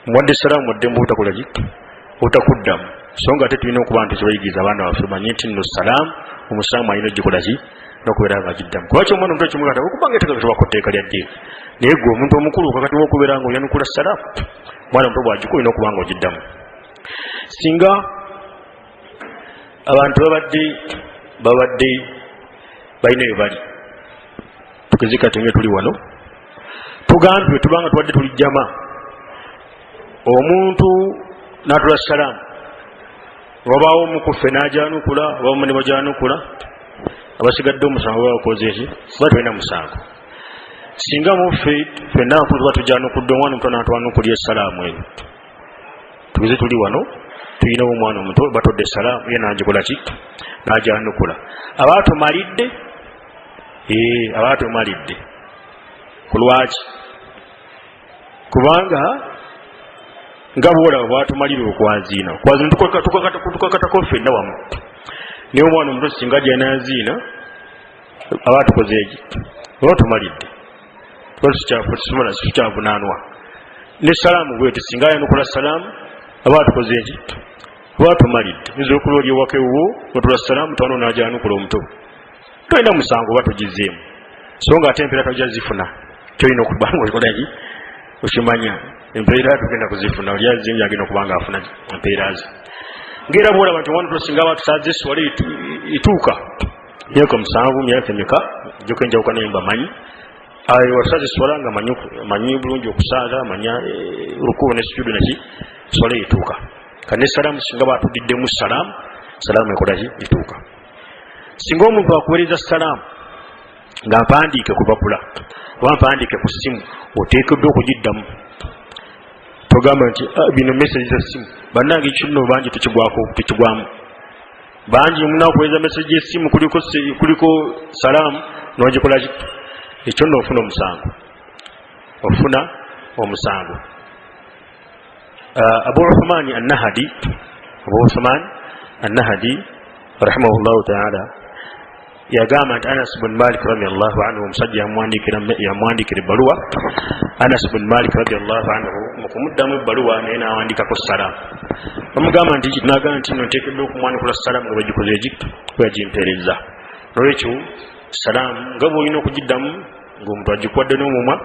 muwadde salaamu wadde mbutakola ki otakuddamu so nga ate tulina okuba nti kibayigiriza abaana baffe bamanye nti nno salaamu omusiraamu alina ogikola ki n'okubeera nga giddamu kubaki omwana omuto kimugata okubanga etekakatibwako tteeka lya ddiini naye gwe omuntu omukulu kakati wokubeera nga oyanukula salaamu omwana omuto bwagiko olina okuba nga ogiddamu singa abantu babadde balina bye bali tukizika tenge tuli wano tugambye tubanga tubadde tuli jama omuntu natula salaamu wabaawo omukuffe n'ajanukula abamu ne bajanukula abasigadde omusango babakoze eki kuba tulina musango singa muffe ffenna abakulu tuba tujanukudde omwana omuto natwanukulya essalaamu eyo tugize tuli wano tulina omwana omuto batodde essalaamu ye nagikola ki najanukula abaatumalidde abaatumalidde kulwaki kubanga nga bwolaba bwatumalira okwaziina tukakatako ffenna wamu naye omwana omuto singa gyanaziina abaatukoze egi oba tumalidde tukyavunaanwa ne salaamu bwetyo singa ayanukula salaamu aba tukoze eki aba tumalidde nzira okulolya ewaka ewuwo otula salaamu tawano n'ajanukula omuto tolina musango oba togizeemu so nga ate empeera tojazifuna kyolina okubanga okolaki okimanya empeera tugenda kuzifuna oli azimu yagenda okuba nga afuna empeera ze ngera bwolaba nti wano tosinga aba tusaze eswala ituuka myaka 7 myaka emeka gyokenjawuka naye mbamanyi ayo watusaze eswala nga manyi bulungi okusaaga manya rukubu ne sujudu naki swala ituuka kane salaamu singa batudiddemu salaamu ekolaki ituuka singa omuntu akuweereza salaamu nga mpandiike ku lupapula oba mpandiike ku ssimu oteekeddwa okugiddamu togamba nti bino message za ssimu bannange kino bangi tukigwamu bangi munakuweereza message y'essimu kuliko salaamu n'ogikolaki ekyo n'ofuna omusango Abu Uthman an-Nahdi rahimahullahu ta'ala yagamba nti Anas bin Malik radiyallahu anhu omusajja yamwandikira ebbaluwa Anas bin Malik radiyallahu anhu mukumuddamu ebbaluwa naye n'awandikako salaamu bamugamba nti nagamba nti noteekeddwa okumwandikula salaamu nga bagikoze egi weyagimpeereza nolwekyo salaamu nga bwolina okugiddamu ng'omuntu agikwadde n'omumwa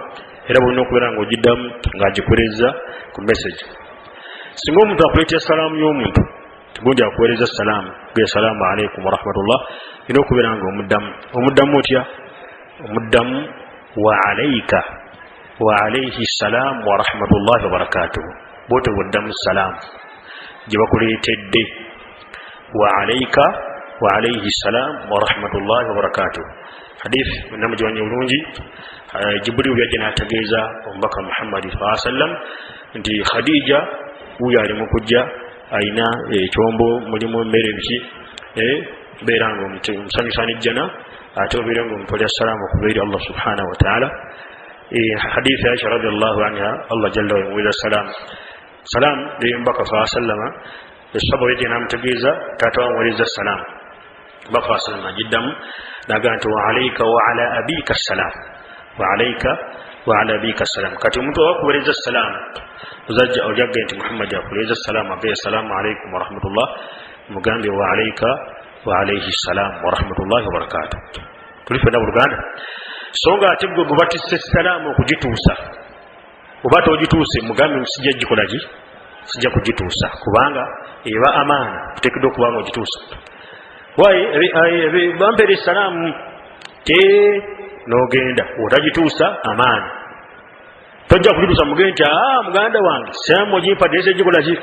era bwolina okubeera ng'ogiddamu ng'agikuweereza ku message singa omuntu akuleetera salaamu y'omuntu gundi akuweereza salaamu ge salaamu alaykum wa rahmatullah ina okubeera nga omuddamu otya omuddamu wa alayka wa alayhi salaamu wa rahmatullahi wa barakatuhu bwotyo bwoddamu salaamu gye bakuleetedde wa alayka wa alayhi salaamu wa rahmatullahi wa barakatuhu hadith namujibanye bulungi Jibril yajja n'ategeeza omubaka Muhammad sallallahu alaihi wasallam nti Khadija uyo ali mu kujja ayina ekyombo mulimu emmere biki beera nga omusanyusa n'ejjana ate obeera nga omutwalya salaamu okuva eri Allah subhanahu wa ta'ala hadith Aisha radiyallahu anha Allah jalla wa ala salaamu omubaka sallallahu alaihi wasallam esaba yajja n'amutegeeza taata wamuweereza salaamu omubaka sallallahu alaihi wasallam agiddamu n'agamba nti wa alayka wa ala abika salaamu wa alayka wa ala abika salaamu kati omuntu awakuweereza salaamu ojagge nti Muhammad akuweereza salaamu abe salaamu alaykum wa rahmatullah mugambe wa alayka wa alayhi salaamu wa rahmatullahi wa barakatuh tuli fena buluganda so nga ate gwe batisse salaamu okugituusa oba togituuse mugambe sijja gikolaki sijja kugituusa kubanga eba amaana tuteekeddwa okubanga ogituusa waye bampeere salaamu te n'ogenda otagituusa amaana tojja kugituusa mugende nti muganda wange salaamu ogimpadde ese gikola ki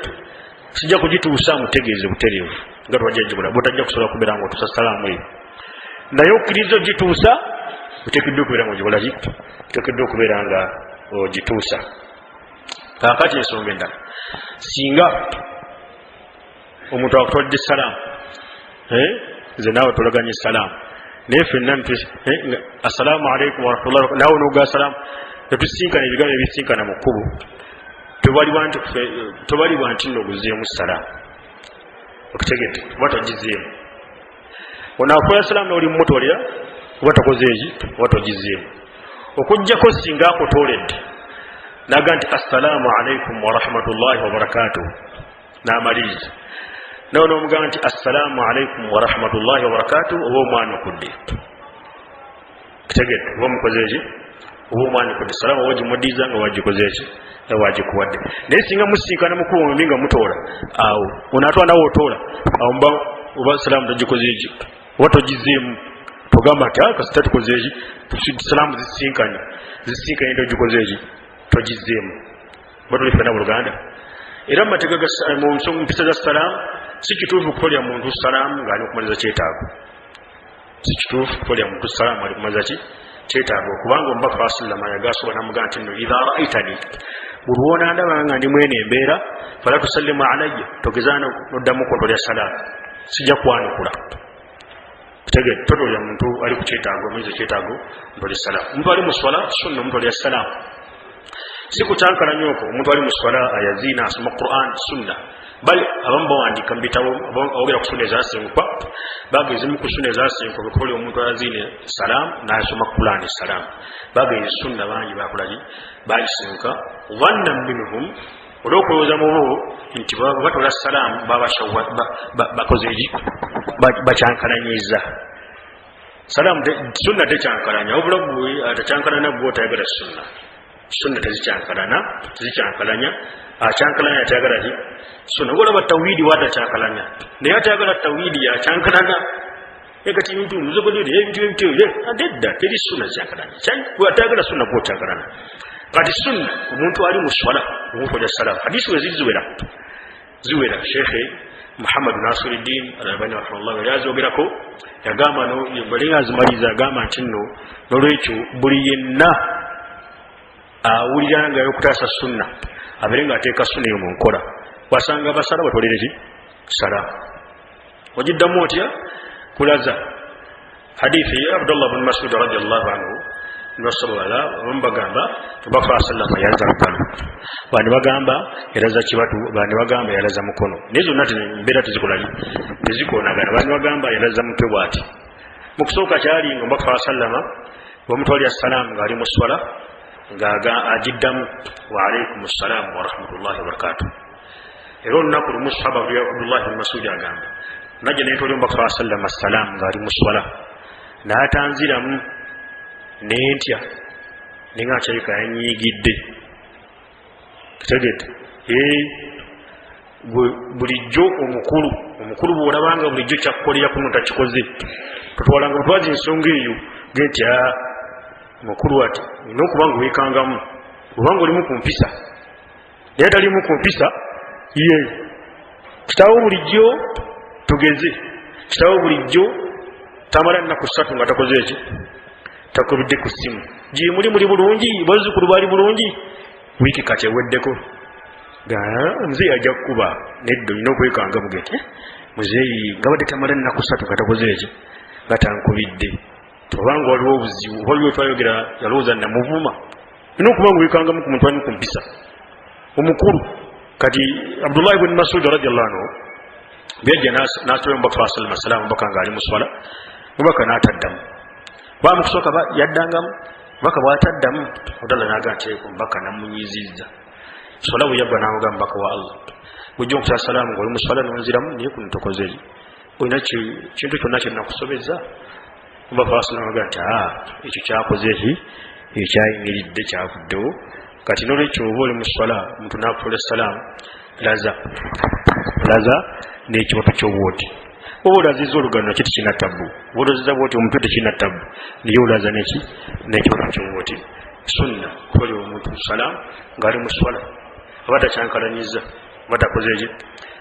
sijja kugituusa mutegeeze butereevu nga twajja gikola botajja kusobola kubeera nga otuusa salaamu eyo naye okkiriza ogituusa oteekeddwa okubeera nga ogikola ki oteekeddwa okubeera nga ogituusa kaakati ensonga endala singa omuntu akutwadde salaamu nze naawe tolaganye salaamu naye fenna assalaamu alaykum wa rahmatullah naawe n'oga salaamu netusinkana ebigambo ebisinkana mu kkubo tobalibwa nti noguzeemu salaamu okutegedde oba togizeemu onaakola salaamu n'oli mumutolera oba tokoze eki oba togizeemu okuggyako singa akutooledde naga nti assalaamu alaykum wa rahmatullahi wa barakatuhu n'amaliriza nawe n'omugamba nti assalaamu alaykum wa rahmatullahi wa barakatuhu oba omwana okudde kutegedde oba omukoze eki oba omwana okudde salaamu oba ogimuddiza nga wagikoze eki wagikuwadde naye singa musinkana mukubo mumbi nga mutoola awo onaatwala nawe otoola awo oba salaamu togikoze eki oba togizeemu togamba nti kasita tukoze eki salaamu zisinkanye togikoze eki togizeemu oba tuli fena buluganda era mumateeka mu mpisa za salaamu si kituufu kutolya muntu salaamu ng'ali okumaliza kyetaago si kituufu kutolya muntu salaamu ali kumaliza ki kyetaago kubanga omubaka wa sallama yagasobola namugamba nti nno idha ra'aytani buli lw'onandaba nga ndi mwene embeera fala tusallimu alayya togezaana noddamu kuntolya salaamu sijja kwanukula kutegedde totolya muntu ali ku kyetaago omaliza kyetaago ntolya salaamu omuntu ali mu swala sunna omutolya salaamu si kukyankana nyooko omuntu ali mu swala ayaziina asoma Qur'an sunna bali abamu bawandika mbitabo ogera ku sunna ezasinkwa bagezimu ku sunna ezasinkwa bikole omuntu azine salam n'asoma kulani salam bagezi sunna bangi bakolaki bagisinka wanna minhum olw'okulowooza mu bo nti batola salam bakozeeki bakyankalanyiza salam sunna tekyankalanya obula gwe atakyankalana gwe otayagala sunna tezikyankalanya akyankalanya atayagala ki sunna olaba tawhidi watakyankalanya naye atayagala tawhidi yakyankalana ekati ebintu muzogodere ebintu adedda teri sunna zikyankalanya atayagala sunna gwe otyankalana kati sunna omuntu ali mu swala omukola salam hadisi we ziwera shekhe Muhammad Nasiruddin Al-Albani rahimahullah yazogerako yagamba no balinga azimaliza agamba nti nno nolwekyo buli yenna awulira nga yokutasa sunna aberenga ateeka sunna yo mu nkola wasanga basala batolere ki salam wajiddamu otya kulaza hadithi ya Abdullah bin Mas'ud radiyallahu anhu nasabala bambagamba bafa sallama yalaza mukono bandi bagamba yalaza kibatu bandi bagamba yalaza mukono nezo nati mbera tezikolali tezikonagana bandi bagamba yalaza mutwe bwati mukusooka kyali ngo bafa sallama bamutwali assalam ngali mu swala ngaga ajiddamu wa alaykum assalam wa rahmatullahi wa barakatuh ero nakulu musahaba ya Abdullah bin Mas'ud agamba naje netoli bafa sallama assalam ngali mu swala na atanziramu nentya ninga kyalika yanyigidde kitegedde bulijjo omukulu bwolabanga bulijjo kyakukolera kuno takikoze tutwalanga butwazi ensonga eyo gentya mukulu ati nina okubanga weekangamu obanga olimu ku mpisa naye talimu ku mpisa ye kitawo bulijjo tugeze kitawo bulijjo tamala nnaku 3 nga takoze eki takubidde ku simu gye muli bulungi bazzukulu bali bulungi wiiki kati eweddeko muzeeyi ajja kukuba neddo olina okwekanga bugete muzeeyi gabadde tamala nnaku 3 nga takoze eki nga tankubidde tobanga waliwo obuzibu waliwo twayogera yalowooza namuvuma olina okuba nga weekangamu ku muntu ali ku mpisa omukulu kati Abdullah ibn Mas'ud radiyallahu anhu byajja n'asoma Mubaka sallallahu alaihi wasallam Mubaka ng'ali mu swala Mubaka n'ataddamu bamukusooka yaddangamu Mubaka bw'ataddamu odala n'agateeko Mubaka namunyizizza swala bwe yabba n'awoga Mubaka wa Allah bujja okusa salaamu ng'oli mu swala n'onziramu naye kuno tokoze olina kintu kyonna kye nakusobezza Mubaka sallallahu alaihi wasallam nti ekyo kyakoze eki ekyayimiridde kyavuddewo kati n'olwekyo oba oli mu swala omuntu n'akutola salaamu laza n'ekiwato ky'obwoti oba olazizza olugano nakyo tekina tabbu oba olazizza bwoti omutwe tekina tabbu naye olaza n'ekiwato ky'obwoti sunna koli omuntu salaamu ng'ali mu swala aba takyankalanyiza aba takoze eki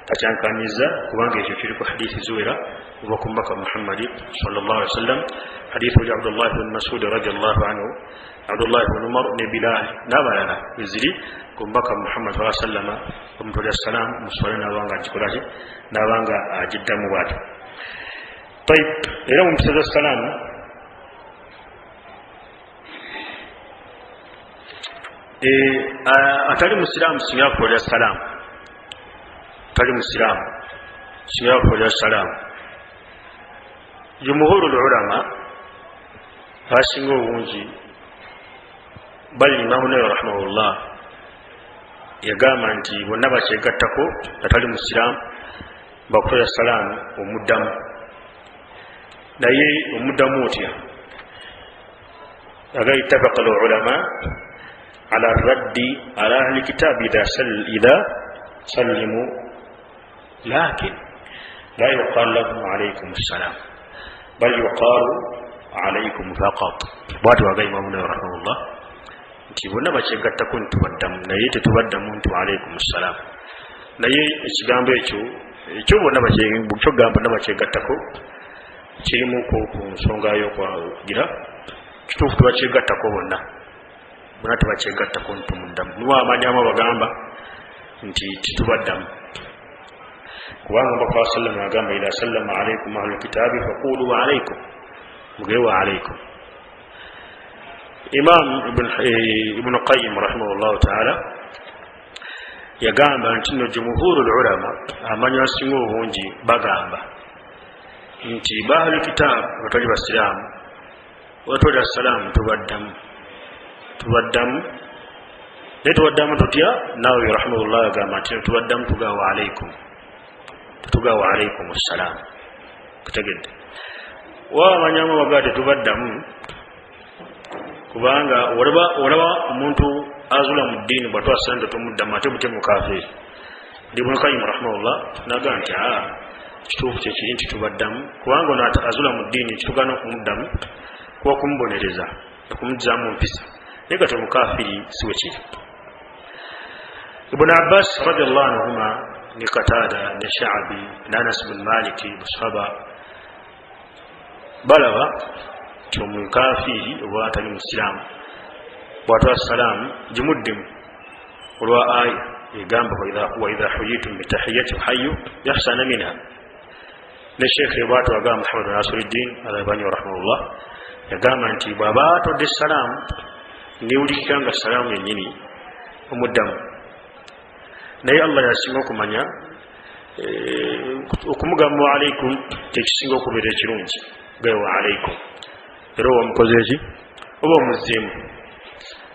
takyankalanyiza kubanga ekyo kiri ku hadithi ziwera oba ku Mubaka Muhammadi sallallahu alaihi wasallam hadithi oli Abdullah bin Mas'ud radiyallahu anhu Abdullah bin Umar ne Bilal n'abalala eziri ku Mubaka Muhammad sallallahu alaihi wasallam omutwali assalam muswala n'abanga agikolaki n'abanga agiddamu bwati tayib era mu mpisa za salaamu atali musiraamu singa akolera salaamu atali musiraamu singa akolera salaamu jumhurul ulama asinga obungi bali Imaamu Nawawi rahimahullah yagamba nti bonna bakyegattako atali musiraamu bakola salaamu omuddamu naye omuddamu otya aga ittafaqa ulama ala raddi ala ahli kitab idha sallimu lakin la yuqal lahum alaykum assalam bal yuqalu alaykum faqat bwatu aga Imaamu Nawawi rahimahullah nti bonna bakyegattako ntubaddamu naye tetubaddamu nti alaykum assalam naye ekigambo ekyo bonna bonna bakyegattako kirimu ku nsonga y'okwagira kituufu tebakyegattako bonna tebakyegattako ntumuddamu niwo amanyamu bagamba nti titubaddamu kubanga Mubaka wa sallam agamba ila sallama alaykum ahlul kitaabi faqulu wa alaykum mugire wa alaykum Imam Ibn Qayyim rahimahullah ta'ala yagamba nti no jumhurul ulama amanyi asinga obungi bagamba nti bahali kitabu batali basiraamu watolera salaamu tubaddamu naye tubaddamu tutya nawe rahimahullah agamba nti tubaddamu tugawa alaikum assalaamu kutegedde wamanyamu bagate tubaddamu kubanga olaba omuntu azula mu ddiini bwatwasande tomuddamu ate bute mukafiri Ibn Qayyim rahimahullah naga nti kituufu kyekiri nti tubaddamu kubanga ono azula mu ddiini kitugana okumuddamu kuba kumubonereza okumugyamu mpisa naye kati omukafiri siwe kiri. Ibn Abbas radiyallahu anhuma ni Qatada ne Sha'bi ne Anas bin Maliki busahaba balaba nti omukafiri oba atali musiraamu bw'atwa salaamu gimuddimu olwa aya egamba wa idha huyitum bitahiyati hayyu yahsana minha ne Sheikh bw'atu agamba Muhammad Nasiruddin Albani rahimahullah yagamba nti bw'aba atodde salaamu newulikika nga salaamu yennyini omuddamu naye Allah yasinga okumanya okumugamba wa alaikum kyekisinga okubeera ekirungi gawe wa alaikum era oba mukoze eki oba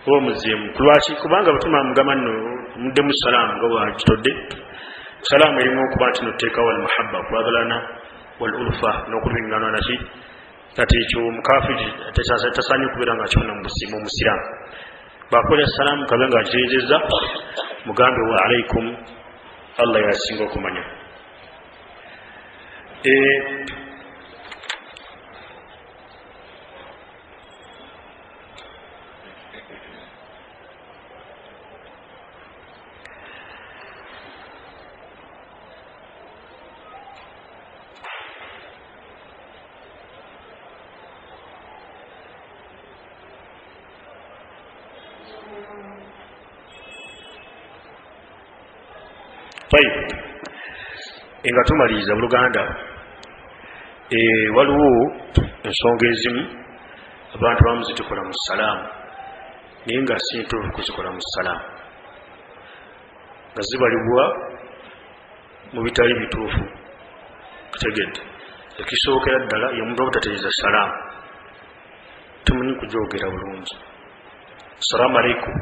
omuzeemu kulwaki kubanga batuma mugamba nno muddemu salaamu nga bwakitodde salaamu erimu okuba nti noteeka wal muhabba okwagalana wal ulfa n'okulwingana naki kati ekyo omukafiri tasaanye okubeera nga akifuna mu musiraamu bakola salaamu kabe nga akitegeezezza mugambe wa alaikum Allah yasinga okumanya. Nga tumaliriza buluganda waliwo ensonga ezimu abantu bamu zitukola mu salaamu naye nga si ntuufu kuzikola mu salaamu nga zibalibwa mu bitali bituufu kutegedde ekisookera ddala y'omuntu obutatereeza salaamu tumanyi kujoogera bulungi salaamu aleikum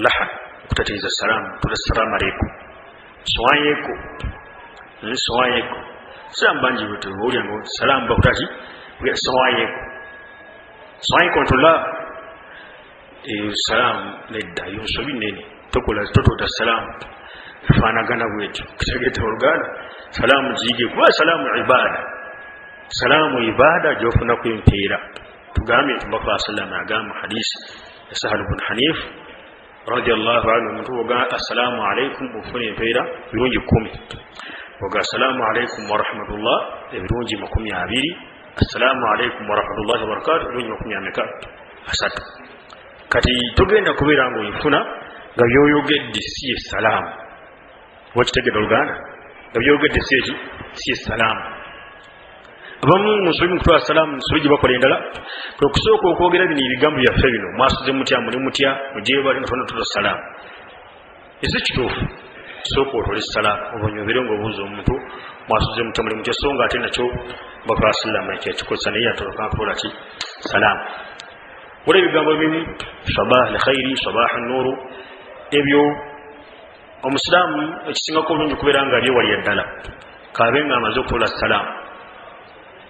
laha kutatereeza salaamu tula salaamu aleikum swayeko salam banji butu uri ngo salam bakutaji swayeko ntula salam nedda yusobi nene tokola toto da salam fana gana wetu kitegete oluganda salamu jige kuba salamu ibada jofuna kwimpeera tugambe tumbafa sallam agamba hadisi ya Sahal ibn Hanif radiyallahu anhu muntu oga assalamu alaykum ufune empeera birungi 10 oga assalamu alaykum wa rahmatullah ebirungi 20 assalamu alaykum wa rahmatullahi wa barakatuh birungi 20 asatu kati togenda kubeera ngo ifuna nga byoyogedde si salamu wakitegedde oluganda nga byoyogedde si salamu abamu musobi mutwa salamu musobi bakola endala okusooka okwogera bino ebigambo byaffe bino mwasuze mutya muli mutya mujeba ali nafuna tulo salamu ese kituufu sooka otole salamu obonyobere ng'obuuza omuntu mwasuze mutya muli mutya so nga ate nakyo bakwa salama ekyekikozesa naye atoloka akola ki salamu wala ebigambo ebimu sabah alkhairi sabah annuru ebyo omusiraamu ekisingako obulungi kubeera nga byewalya ddala kabe nga amaze okutola salamu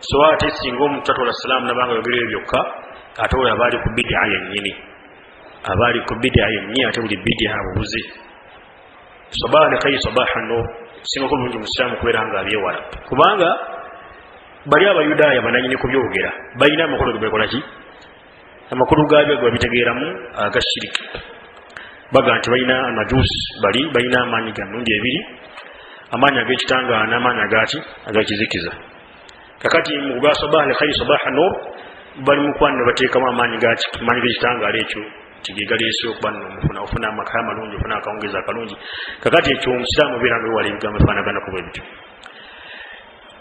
so ate singa omuntu atola salaamu nabanga yogera byokka ate oyo abaali ku bidia yennyini ate buli bidia abubuze sabaha nekai sabaha no singa bulungi musiraamu kubeera nga abyewala kubanga bali abayudaaya bananyini ku byogera balina amakulu gebekola ki amakulu gaabyo gebabitegeeramu agashiriki baga nti balina amajusi balina amaanyi ga mirundi ebiri amaanyi ag'ekitangaala n'amaanyi agakizikiza kakati muga sabaha alkhairi sabaha nur bali mukwanno bateekamu amaanyi g'ekitangaala ekyo kigegaleese okubanno ofuna amakaya amalungi ofuna akawungeza akalungi kakati ekyo omusiraamu beera nga ewala ebigambo ebifaanagana kuba ebityo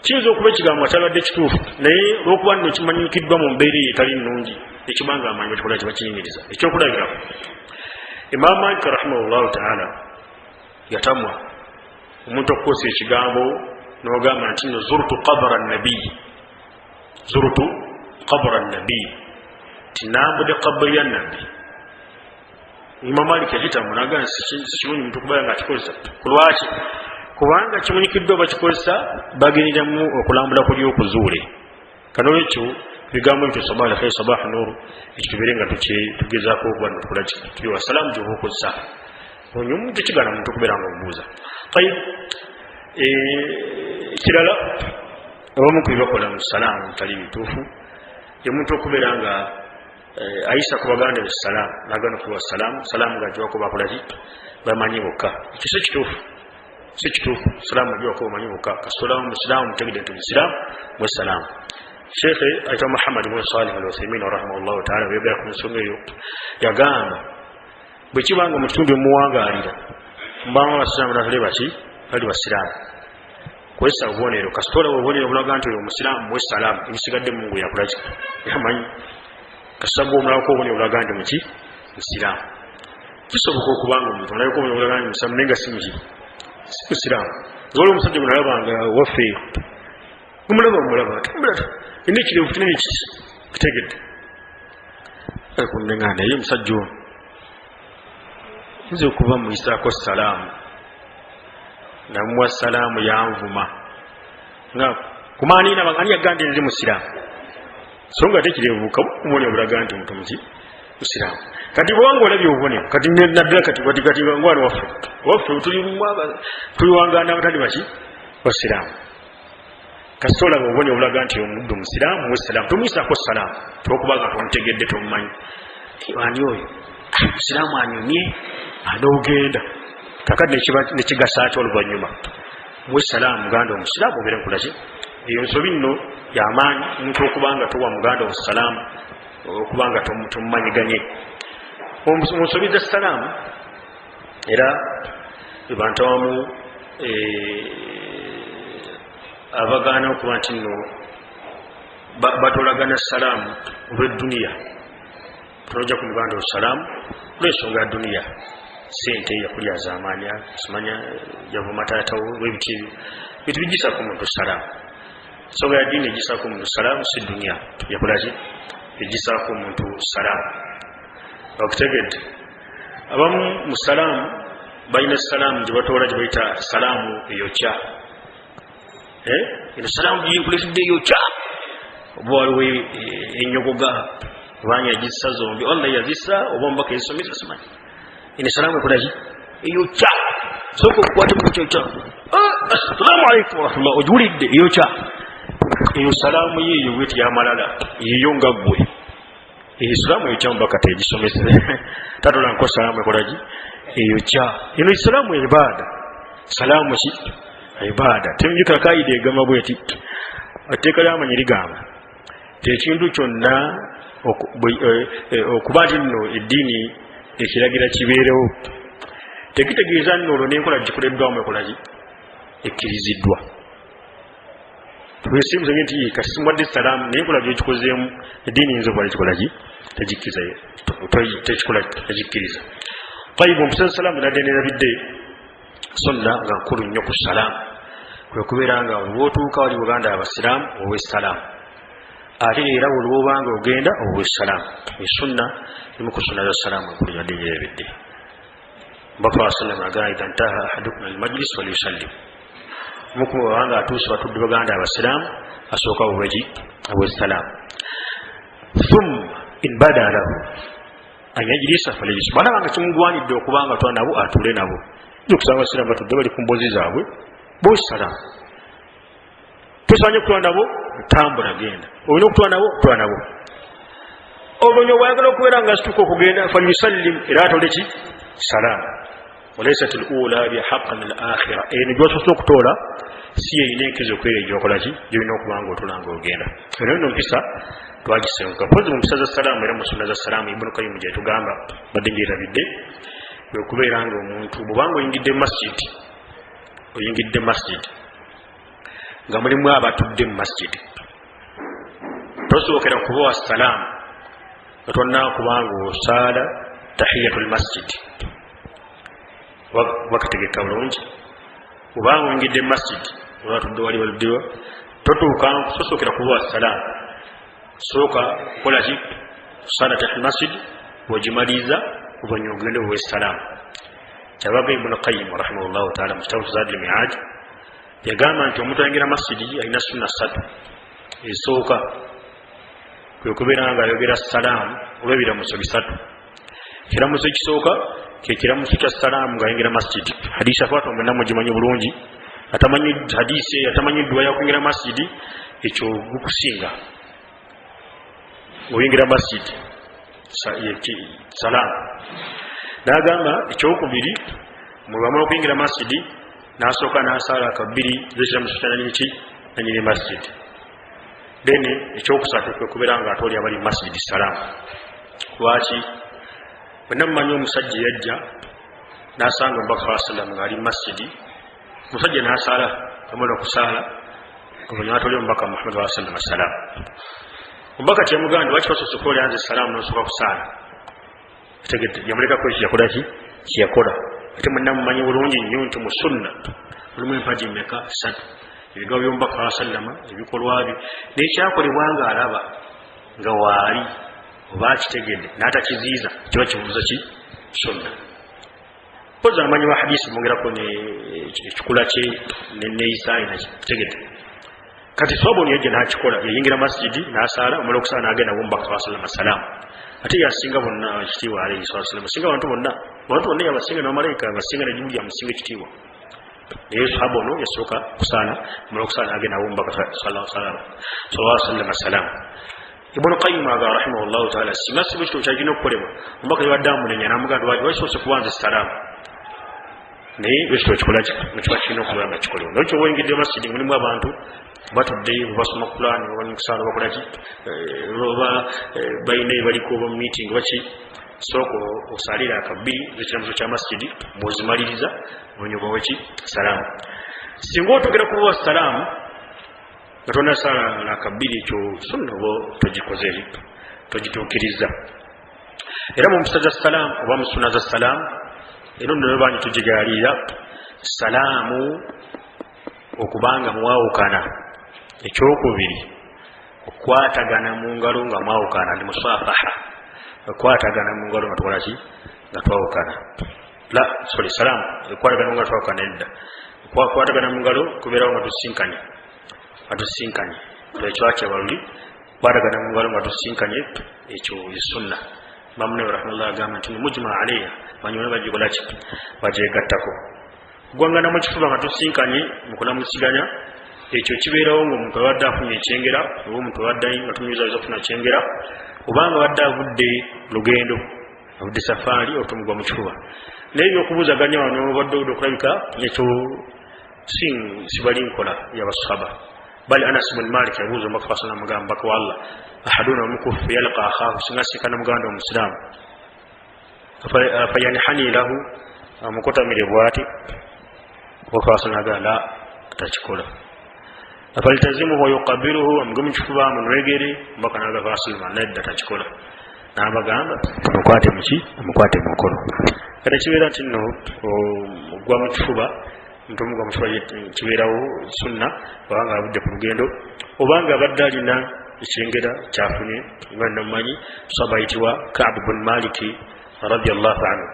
kiyinza okuba ekigambo akyabadde kituufu naye olwokuba nno kimanyikiddwa mu mbeera etali nnungi ekibanga amanyi bakikola kibakiyimiriza ekyokulabirako Imam Malik rahimahullahu ta'ala yatamwa omuntu okukosa ekigambo n'ogamba nti no zurtu qabra an-nabi tinambude qabri ya nabi. Imam Malik yakitamwa n'agamba sikirungi muntu okubeera nga akikozesa. Kulwaki? Kubanga kimunyikiddwa bakikozesa bageneramu okulambula kuli okuzuule. Kanolwekyo ebigambo ebyo sabah al-khair sabah nur ekitubeere nga tugezaako okuba netukola tuli wassalaamu gy'oba okozesa onyomu tekigana muntu okubeera nga omubuuza. Kirala abamu ku bibakola mu salaamu tali bituufu ye muntu okubeera nga ayisa ku baganda be salaamu nagana okuwa salaamu ng'agiwako bakolaki bamanyi bokka. Ekyo si kituufu salaamu agiwako bamanyi bokka kasitola musiraamu mutegedde nti musiraamu mwe salaamu. Sheikh ayitibwa Muhammad ibn Salih al-Uthaymin rahimahullahu ta'ala bweyogera ku nsonga eyo yagamba bwe kibanga mu kitundu emuwangaalira mbamu abasiraamu natale bali basiraamu kwesa obubonero kasitola obubonero bulaga nti oyo omusiraamu mwe salaamu ebisigadde mu ngu yakulaki yamanyi kasitagwa omulako obubonero bulaga nti muki musiraamu. Kisoboka okubanga omuntu onaliko obubonero bulaga nti musiraamu naye nga si musiraamu. Olwo omusajja gwe nalabanga waffe omulaba ine kirevu kinene kitegedde kunengana naye omusajja ono nze okuba muyisaako salaamu namuwa salaamu yanvuma nga kumaanina ani yagambye nze musiraamu so nga tekirevu kabubonero bulaga nti omuntu muki musiraamu. Kati bwanga olabye obubonero kati naddala kati ngwano waffe tuli wanganda abatali baki basiraamu kasitola obubonero obulaga nti omuddu musiraamu musalaamu tumuyisako salaamu tokubanga tomutegedde tomumanyi ani oyo musiraamu anyumye anoogenda kakati nekigasa ati oluvannyuma musalaamu muganda omusiraamu obeere nkulaki. Eyo nsobi nno yamaanyi omuntu okubanga towa muganda omusalaamu okubanga tomumanyiganye munsobi za salaamu. Era abantu abamu abagaana okuba nti nno batolagana salaamu olw'edduniya tolojja ku muganda osalaamu olw'ensonga ya dduniya sente yakulya zamaanya simanya yavuma taatawo lwebiti ebyo bintu bigisaako omuntu salaamu. Ensonga ya ddiini egisaako omuntu salaamu si dduniya yakulaki egisaako omuntu salaamu. Okutegedde abamu mu salaamu balina salaamu gye batoola gye bayita salaamu eyokya. Eno salaamu gyinkuletedde eyokya oba waliwo enyogoga obanya yagissa zombi Allah yazissa oba omubaka ezisomesa simanyi eno salaamu ekolaki eyokya sooka okukwata mu kyokya assalaamu alaikum warahmatullah ogiwulidde eyokya eyo salaamu yeeyo bweti yamalala yeeyo nga ggwe salaamu eyokya mubaka tegisomese tatolanko salaamu ekolaki eyokya eno salaamu ibaada salaamu ki ibaada temujukira kaida egamba bweti etteeka lyamanyi ligamba tekintu kyonna okuba nti nno eddiini ekiragira kibeerewo tekitegeeza nno olwo nenkola gikoleddwamu ekolaki ekkiriziddwa. Twesimuzenye nti kasimuwadde salaamu naye enkola gyekikozeemu eddiini yinza okuba tekikolaki tegikkiriza. Tayibu omusajja salaamu nadde nerabidde sonna nga nkulu nnyo ku salaamu kwe kubeera nga olwotuuka wali buganda abasiraamu owe salaamu ate era olwobanga ogenda owe salaamu. Esunna emu ku sunna za salaamu enkulu yadde nyerebedde mbaka wa sallam agamba idha ntaha ahadukum almajlis falyusallim muku wanga atuuse batudde baganda abasiraamu asooka owe salaamu. Thumma in bada lahu an yajlisa falyajlis bw'alaba nga kimugwanidde okubanga atula nabo atuule nabo okusanga abasiraamu batudde bali ku mbozi zaabwe bowe salaamu tosanye kutula nabo tambula genda olina okutula nabo tula nabo oluvanyuma bwayagala okubeera nga asituka okugenda falyusallim era atole ki salaamu. walaysat al-ula bihaqqan al-akhira eno gyosoose okutoola si yeyina enkizo okwera egyokolaki gyolina okubanga otulanga ogenda. eno nno mpisa twagisenguka pozi mu mpisa za salaamu era mu sunna za salaamu Ibn Qayyim gyetugamba badde ngyerabidde okubeera nga omuntu bwobanga oyingidde masjid nga mulimu abatudde mu masjid tosookera kubawa salaamu nga tonnakubanga osaala tahiyatul masjid wakategeka bulungi obanga oyingidde masjid obatudde wali waluddewa totuuka sosookera kuwa salaamu sooka kola ki kusala tahiyatul masjid bw'ogimaliriza obanya ogende owe salaamu kyabaga ibunu qayyim rahimahullahu taala mu kitabu zadul mi'aj yagamba nti omuntu ayingira masjidi alina sunna 3 esooka kwe kubeera nga ayogera salaamu olw'ebiramuso 3 ekiramuso ekisooka kyekiramuso kya salaamu ng'ayingira masjidi hadisi akwata omwenna mugimanyi bulungi atamanyi hadisi atamanyi dduwa yakuyingira masjidi ekyo gukusinga oyingira masjidi salaamu n'agamba ekyokubiri mulwamala okuyingira masjidi n'asooka n'asaala akabiri zekiramuso kyananyiki nanyini masjidi then ekyokusatu kwe kubeera nga ate oli abali masjidi salaamu lwaki bwenna mumanyi omusajja yajja n'asanga omubaka wa sallam ng'ali masjidi omusajja n'asaala amala okusaala oluvanyuma atoli omubaka muhammad wa sallam salaamu omubaka kyamugamba lwaki wasoose okola nze salaamu n'osooka kusaala tegedde yamulekako ekyo yakolaki kyeyakola ate mwenna mumanyi bulungi nnyo nti mu sunna mulimu empaji mmeka 3 ebigambo by'omubaka wa sallama ebikolwa bye n'ekyakolebwa ng'alaba nga waali oba akitegedde n'atakiziiza kiba kibuuza ki sunna poza amanyi wa hadisi mwongerako ekikula kye neisaayi nakitegedde kati soboni yajja n'akikola yayingira masjidi n'asaala omala okusaala n'agenda w'omubaka wa sallama salaamu ate yasinga bonna ekitiibwa alayhi salatu wasallam singa abantu bonna yabasinga n'abamalayika basinga nejimu yamusinga ekitiibwa naye sahaba ono yasooka kusaala omala okusaala n'agenda w'omubaka sallallahu alaihi wasallam salaamu ibunu qayyim aga rahimahullahu taala singa sibu ekyo kyagina okukolebwa omubaka yabadde amunenya n'amugamba lwaki wakisoose kubanza salaamu naye ekyo ekikola kiba kirina okubeera nga kikolebwa naye kyo oyingidde masjidi mulimu abantu batudde basoma kulaani bali mukusaala bakolaki oba balina ebaliko oba mu meeting baki sooka osaalira akabiri zekiramuso kya masjidi bw'ozimaliriza onyuba weki salaamu singa otugera kubawa salaamu nga tonasaala akabiri ekyo sunna oba togikoze togituukiriza era mu mpisa za salaamu oba mu sunna za salaamu eno nno bangi tugigaalira salaamu okubanga mwawukana ekyokubiri okukwatagana mu ngalo nga mwawukana ndi musafaha okukwatagana mu ngalo nga tukolaki nga twawukana salaamu okukwatagana nga twawukana edda okukwatagana mu ngalo kubeerawo nga tusinkanye ekyakyabaluli okukwatagana mu ngalo nga tusinkanye ekyo esunna mamunawe rahimahullah agamba nti mujma alaiha banyone bagikolaki bagyegattako kugwangana mu kifuba nga tusinkanye mukulamusiganya ekyo kibeerawo ng'omuntu abadde afunye ekyengera oba omuntu abadde nga tumuyuzayiza okufuna kyengera obanga abadde avudde lugendo avudde safaari otumugwa mu kifuba naye ebyokubuuzaganya wano obadde odde okulabika ekyo sibali nkola yabasahaba bali Anas bin Malik yabuuza omubaka wa sallam agamba mbaka wa Allah ahaduna omukufu yalqa akhaahu singa asinkana muganda omusiraamu fayanhani lahu amukotamire bw'ati omubaka wa sallam agamba la atakikola afaltazimuhu wayuqabiluhu amuge mu kifuba amunwegere omubaka n'agamba wa sallam nedda atakikola n'abagamba amukwate amukwate mu mukono kati kibeera nti nno ogwa mu kifuba ntumugwa mu kifuba kibeerawo sunna obanga abudde ku lugendo obanga abadde alina ekyengera kyafunye nga namumanyi sahaba ayitibwa Ka'b bin Malik radiyallahu anhu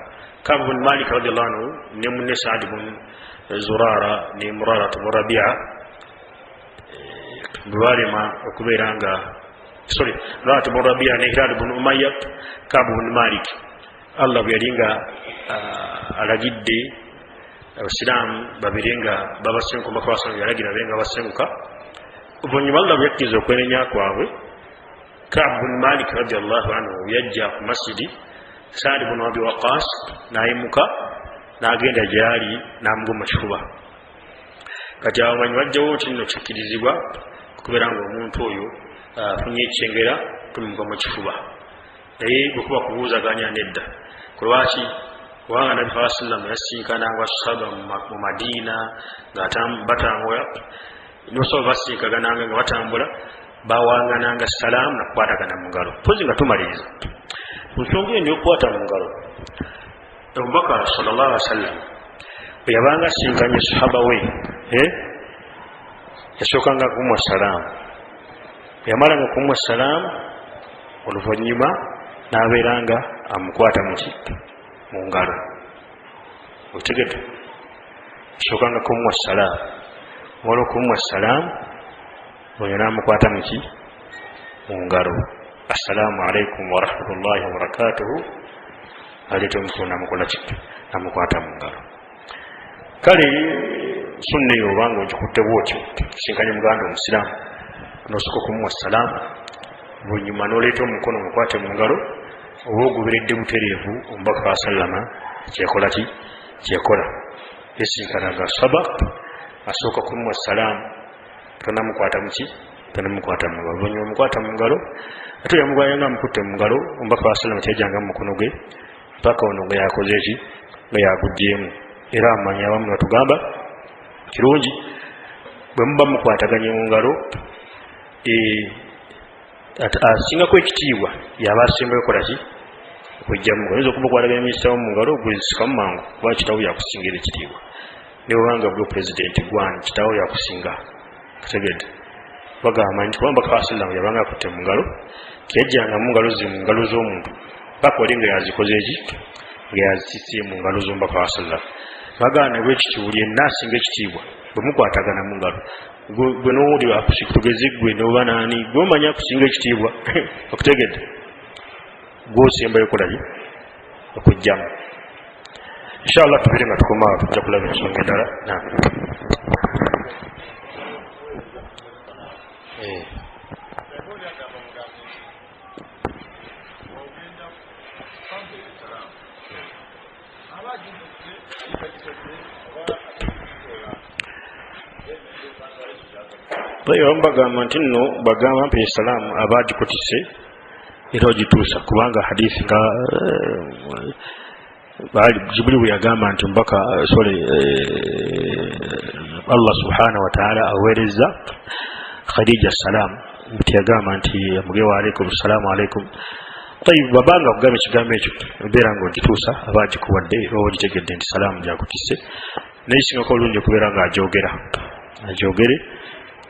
Ka'b bin Malik radiyallahu anhu ne munne Sa'd bin Zurara ne Murara bin Rabi'a balema okubeera nga Murara bin Rabi'a ne Hilal bin Umayya Ka'b bin Malik Allah byalinga alagidde abasiraamu babiri nga babasenguka omubaka wa sallam yalagira benga basenguka oluvannyuma Allah bweyakkiriza okwenenya kwabwe Ka'b bin Malik radiyallahu anhu yajja ku masjidi Sa'd bin Abi Waqqas n'ayimuka n'agenda gyali n'amuga mu kifuba kati abamanyi bajjawo nti nno kikkirizibwa okubeera nga omuntu oyo afunye ekyengera tumuga mu kifuba naye bwekuba kubuuzaganya nedda kulwaki kubanga Nabi sallallahu alaihi wasallam yasinkananga sahaba mu Madiina nga batambula nosobola basinkagananga nga batambula bawangananga salaamu nakukwatagana mu ngalo pozi nga tumaliriza nsonga eno yokukwata mu ngalo omubaka sallallahu alaihi wasallam bwe yabanga asinkanye sahaba we yasookanga kumwa salaamu yamalanga kumwa salaamu oluvannyuma n'abeeranga amukwata mu ngalo otegedde yasookanga kumwa salaamu wala okumwa salaamu oyo n'amukwata mu ngalo assalaamu alaikum warahmatullahi wabarakatuhu aleeta omukono namukola ki namukwata mu ngalo kale sunna eyo obanga ogikutte bwotyo sinkanye muganda omusiraamu nosooka okumuwa salaamu lunyuma n'oleeta omukono omukwate mu ngalo oba ogoberedde butereevu omubaka wa sallama kyekola ki kyekola yesinkanaga saba asooka kumuwa salaamu tonamukwata muki tonamukwata mu ngalo lunyuma omukwata mu ngalo ate yamugwayanga amukutte mu ngalo omubaka wa sallama kyajjanga mu mukono gwe paka ono nga yakoze ki nga yagugyemu era amanyi abamu batugamba kirungi bwe muba mukwataganye mu ngalo asingako ekitiibwa yaba asembayo kola ki okujjamu oyinza okuba okwataganya minisitawo mu ngalo gwezisikamu mangu kuba kitawo yakusingira ekitiibwa ne bwebanga bwe pulezidenti gwani kitawo yakusinga kategedde bagamba nti kubanga bakawasallama yabanga akutte mu ngalo tiyajjanga mu ngalo ze mu ngalo z'omuntu paka oli nga yazikoze eki nga yazisisye mu ngalo z'omubaka wa sallama bagana bwekitiibwa yenna asinga ekitiibwa bwe mukwatagana mu ngalo gwe n'owulira tugeze gwe noba naani gwe omanyi akusinga ekitiibwa okutegedde gwosembayo kolaki okujjamu inshallah tubire nga tukomaawo tujja kulaba ensonga endala bayo bagamba nti nno bagamba mpa esalaamu aba agikutise era ogituusa kubanga hadithi nga Jibril bwe yagamba nti mbaka Allah subhanahu wa ta'ala aweereza Khadija salaamu nti yagamba nti amugewa alaikum salaamu alaikum tayi babanga kugamba ekigambo ekyo obeera nga ogituusa aba agikuwadde era ogitegedde nti salaamu gyakutise naye kisingako olungi okubeera nga agyogere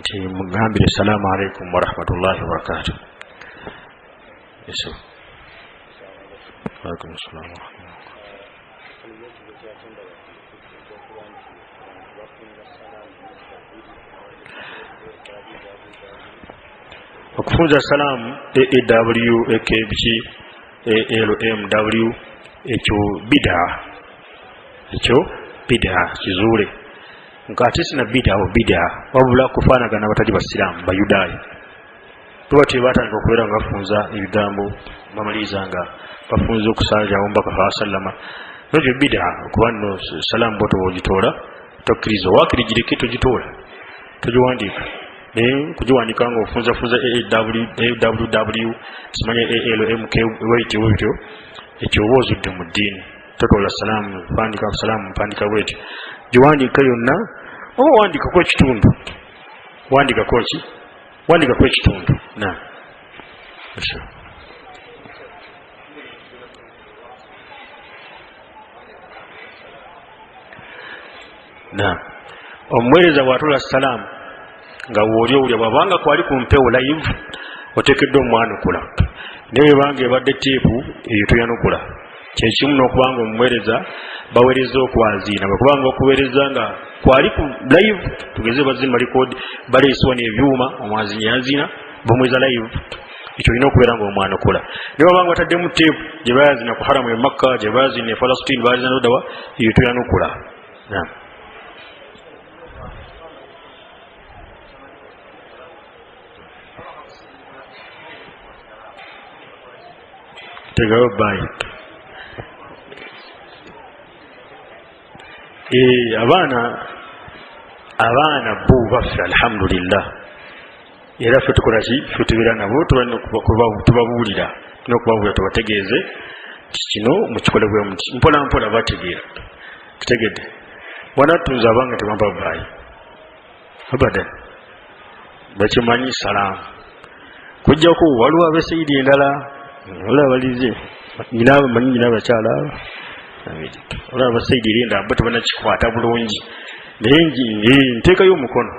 nti mugambire salaamu alaikum warahmatullahi wabarakatuh. Yesu alaikum salaam okufunza salaamu ekbiki LMW ekyo bidaa kizuule nga ate sina bidaa wabula kufaanagana batali basiraamu bayudaayo tuba tebatandika okubeera nga bafunza ebigambo bamaliriza nga bafunza okusaalirawo omubaka wa sallama nobyo bidaa okuba nno salaamu boto bwogitoola tokkiriza owakirigireke togitoola togiwandiika naye kugiwandiika nga ofunzafunza AWW simanye ALMK wetyo ekyo oba ozudde mu ddiini totola salaamu pandika salaamu mpandika bwetyo giwandiika yonna oba wandikako ekitundu wandikako ekitundu omuweereza bw'atoola salaamu nga wooli owulya bwabanga kwali ku mpewo live oteekeddwa omwanukula naye webanga ebadde teepu eyo toyanukula kyekimu n'okubanga omuweereza baweereza okwaziina bwekubanga okuweereza nga kwali ku live tugeze bazima likodi baleesibwa n'ebyuma omwaziinyi yaziina bamweza live ekyo olina okubeera nga omwanukula naye wabanga bataddemu teepu gye bayaziina ku haramu e Makka gye bayaziina e Falasitini bayaziina n'odawa eyo toyanukula tegayo bayi abaana bo baffe alhamdulillah era ffe tukolaki ffe tubeera nabo tubabuulira n'okubabuulira tubategeeze kino mukikole bwe muti mpola mpola bategeera tutegedde wanatunza abanga tebampa bayi abadan bakimanyi salaamu kujjako waliwo abeseyidi endala olabalize nyina abakyala olaba Saidi Linda bo tebanakikwata bulungi naye nteekayo omukono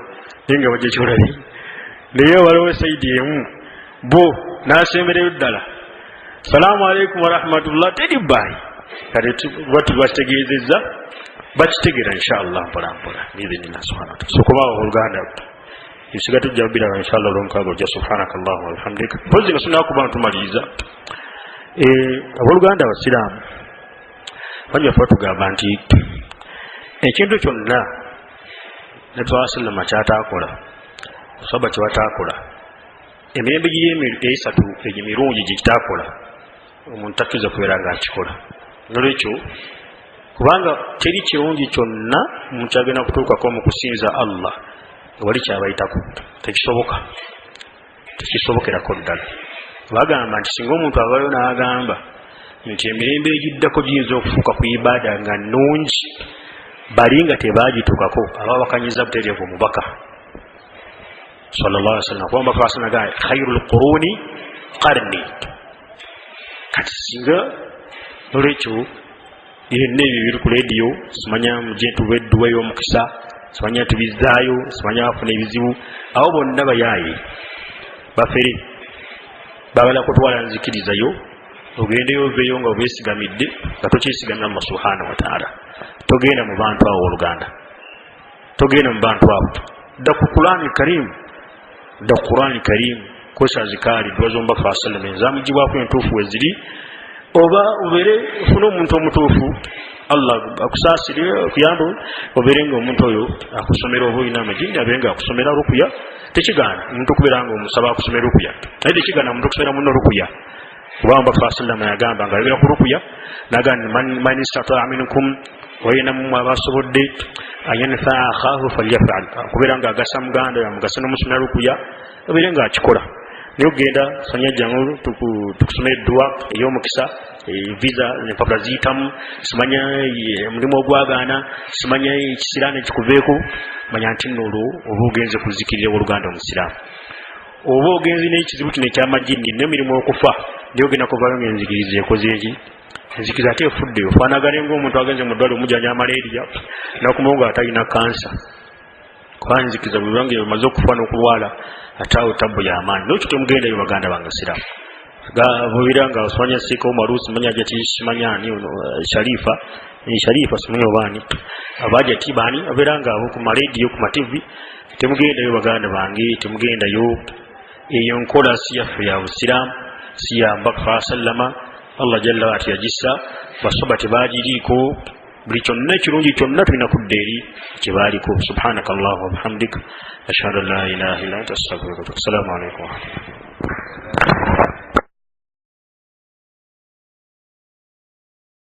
naye nga bajja kyolabi naye waliwo Saidi emu bo n'asembereyo ddala salaamu alaikum warahmatullah teri baayi kati bwatu bakitegeezezza bakitegeera inshallah mpolampola biidhinillah subhanahu wa ta'ala sokobaawo oluganda isiga tujja biraba inshallah olwomukaaga ojja subhanakallahumma wa bihamdika pozi nga sinakuba ntumaliiza abooluganda abasiraamu bajja fa tugamba nti ekintu kyonna ne twasallama kyataakola osaba kyewataakola emirembe esatu emirungi gye kitaakola omuntu takkiriza kubeera nga akikola nolwekyo kubanga teri kirungi kyonna omuntu agenda kutuukako mu kusinza Allah nga wali kyabayitako tekisobokerako ddala bagamba nti singa omuntu avayo n'agamba nti emirembe egiddako giyinza okufuuka ku ibaada nga nnungi bali nga tebagituukako aba bakanyiza butereevu omubaka sallallahu alaihi wasallam kuba mbaka asanaga khairul quruni qarni kati singa nolwekyo yenna ebyo biri ku leediyo simanya mujentuba edduwa y'omukisa simanya tubizaayo simanya bafuna ebizibu abo bonna bayaaye bafere babala kutwala nzikirizayo ogendeyo oveeyo nga obeesigamidde nga tokyesigamira Allah subhanahu wa ta'ala togenda mu bantu awo oluganda togenda mu bantu abo dda ku Qur'ani Karim kosa zikali dwa zomba fa sallam enzamujibwako entuufu weziri oba ubere ufuna omuntu omutuufu Allah akusasire kuyambo oberenga omuntu oyo akusomera obo ina amajini abenga akusomera rukuya tekigana omuntu kuberanga omusaba akusomera rukuya naye tekigana omuntu kusomera muno rukuya kubanga fasallama yagamba nga yabera ku rukuya nagani man istata'a minkum wa yanam abasobodde ayanfa akhahu falyaf'al kuberanga agasa muganda yamugasa n'omusomera rukuya oberenga akikola niyo genda sanya jangu tukusomera dua ey'omukisa visa ne papa zitamu simanya mulimo ogwagaana simanya ekisirane kikuveeko manya nti nolo oba ogenze kuzikirira oluganda omusiraamu oba ogenze n'ekizibu kino ekyamajini n'emirimu okufa niyo genda kuvayo ng'enzikiriza ekoze eki enzikiriza ate efudde ofaanagane ng'omuntu agenze mu ddwaliro omujjanya malaria nakumawo nga atalina kansa kuba enzikiriza buli lwange emaze okufa n'okulwala ataawo tabbu y'amaanyi n'ekyo temugendayo baganda bange siraamu bubira nga osomanya sika omarusi manya jati simanyani Sharifa simanya obani abaja tibani aberanga abo ku radio ku TV temugenda yo baganda bange temugenda yo eyo nkola siyafu ya Islam siya mbaka sallama Allah jalla wa yajissa basabati bajiriko buli kyonna kirungi kyonna tulina kuddeeri kibaliko subhanakallahu wa bihamdika ashhadu an la ilaha illa anta astaghfiruka wa atubu ilaik. Assalamu alaykum.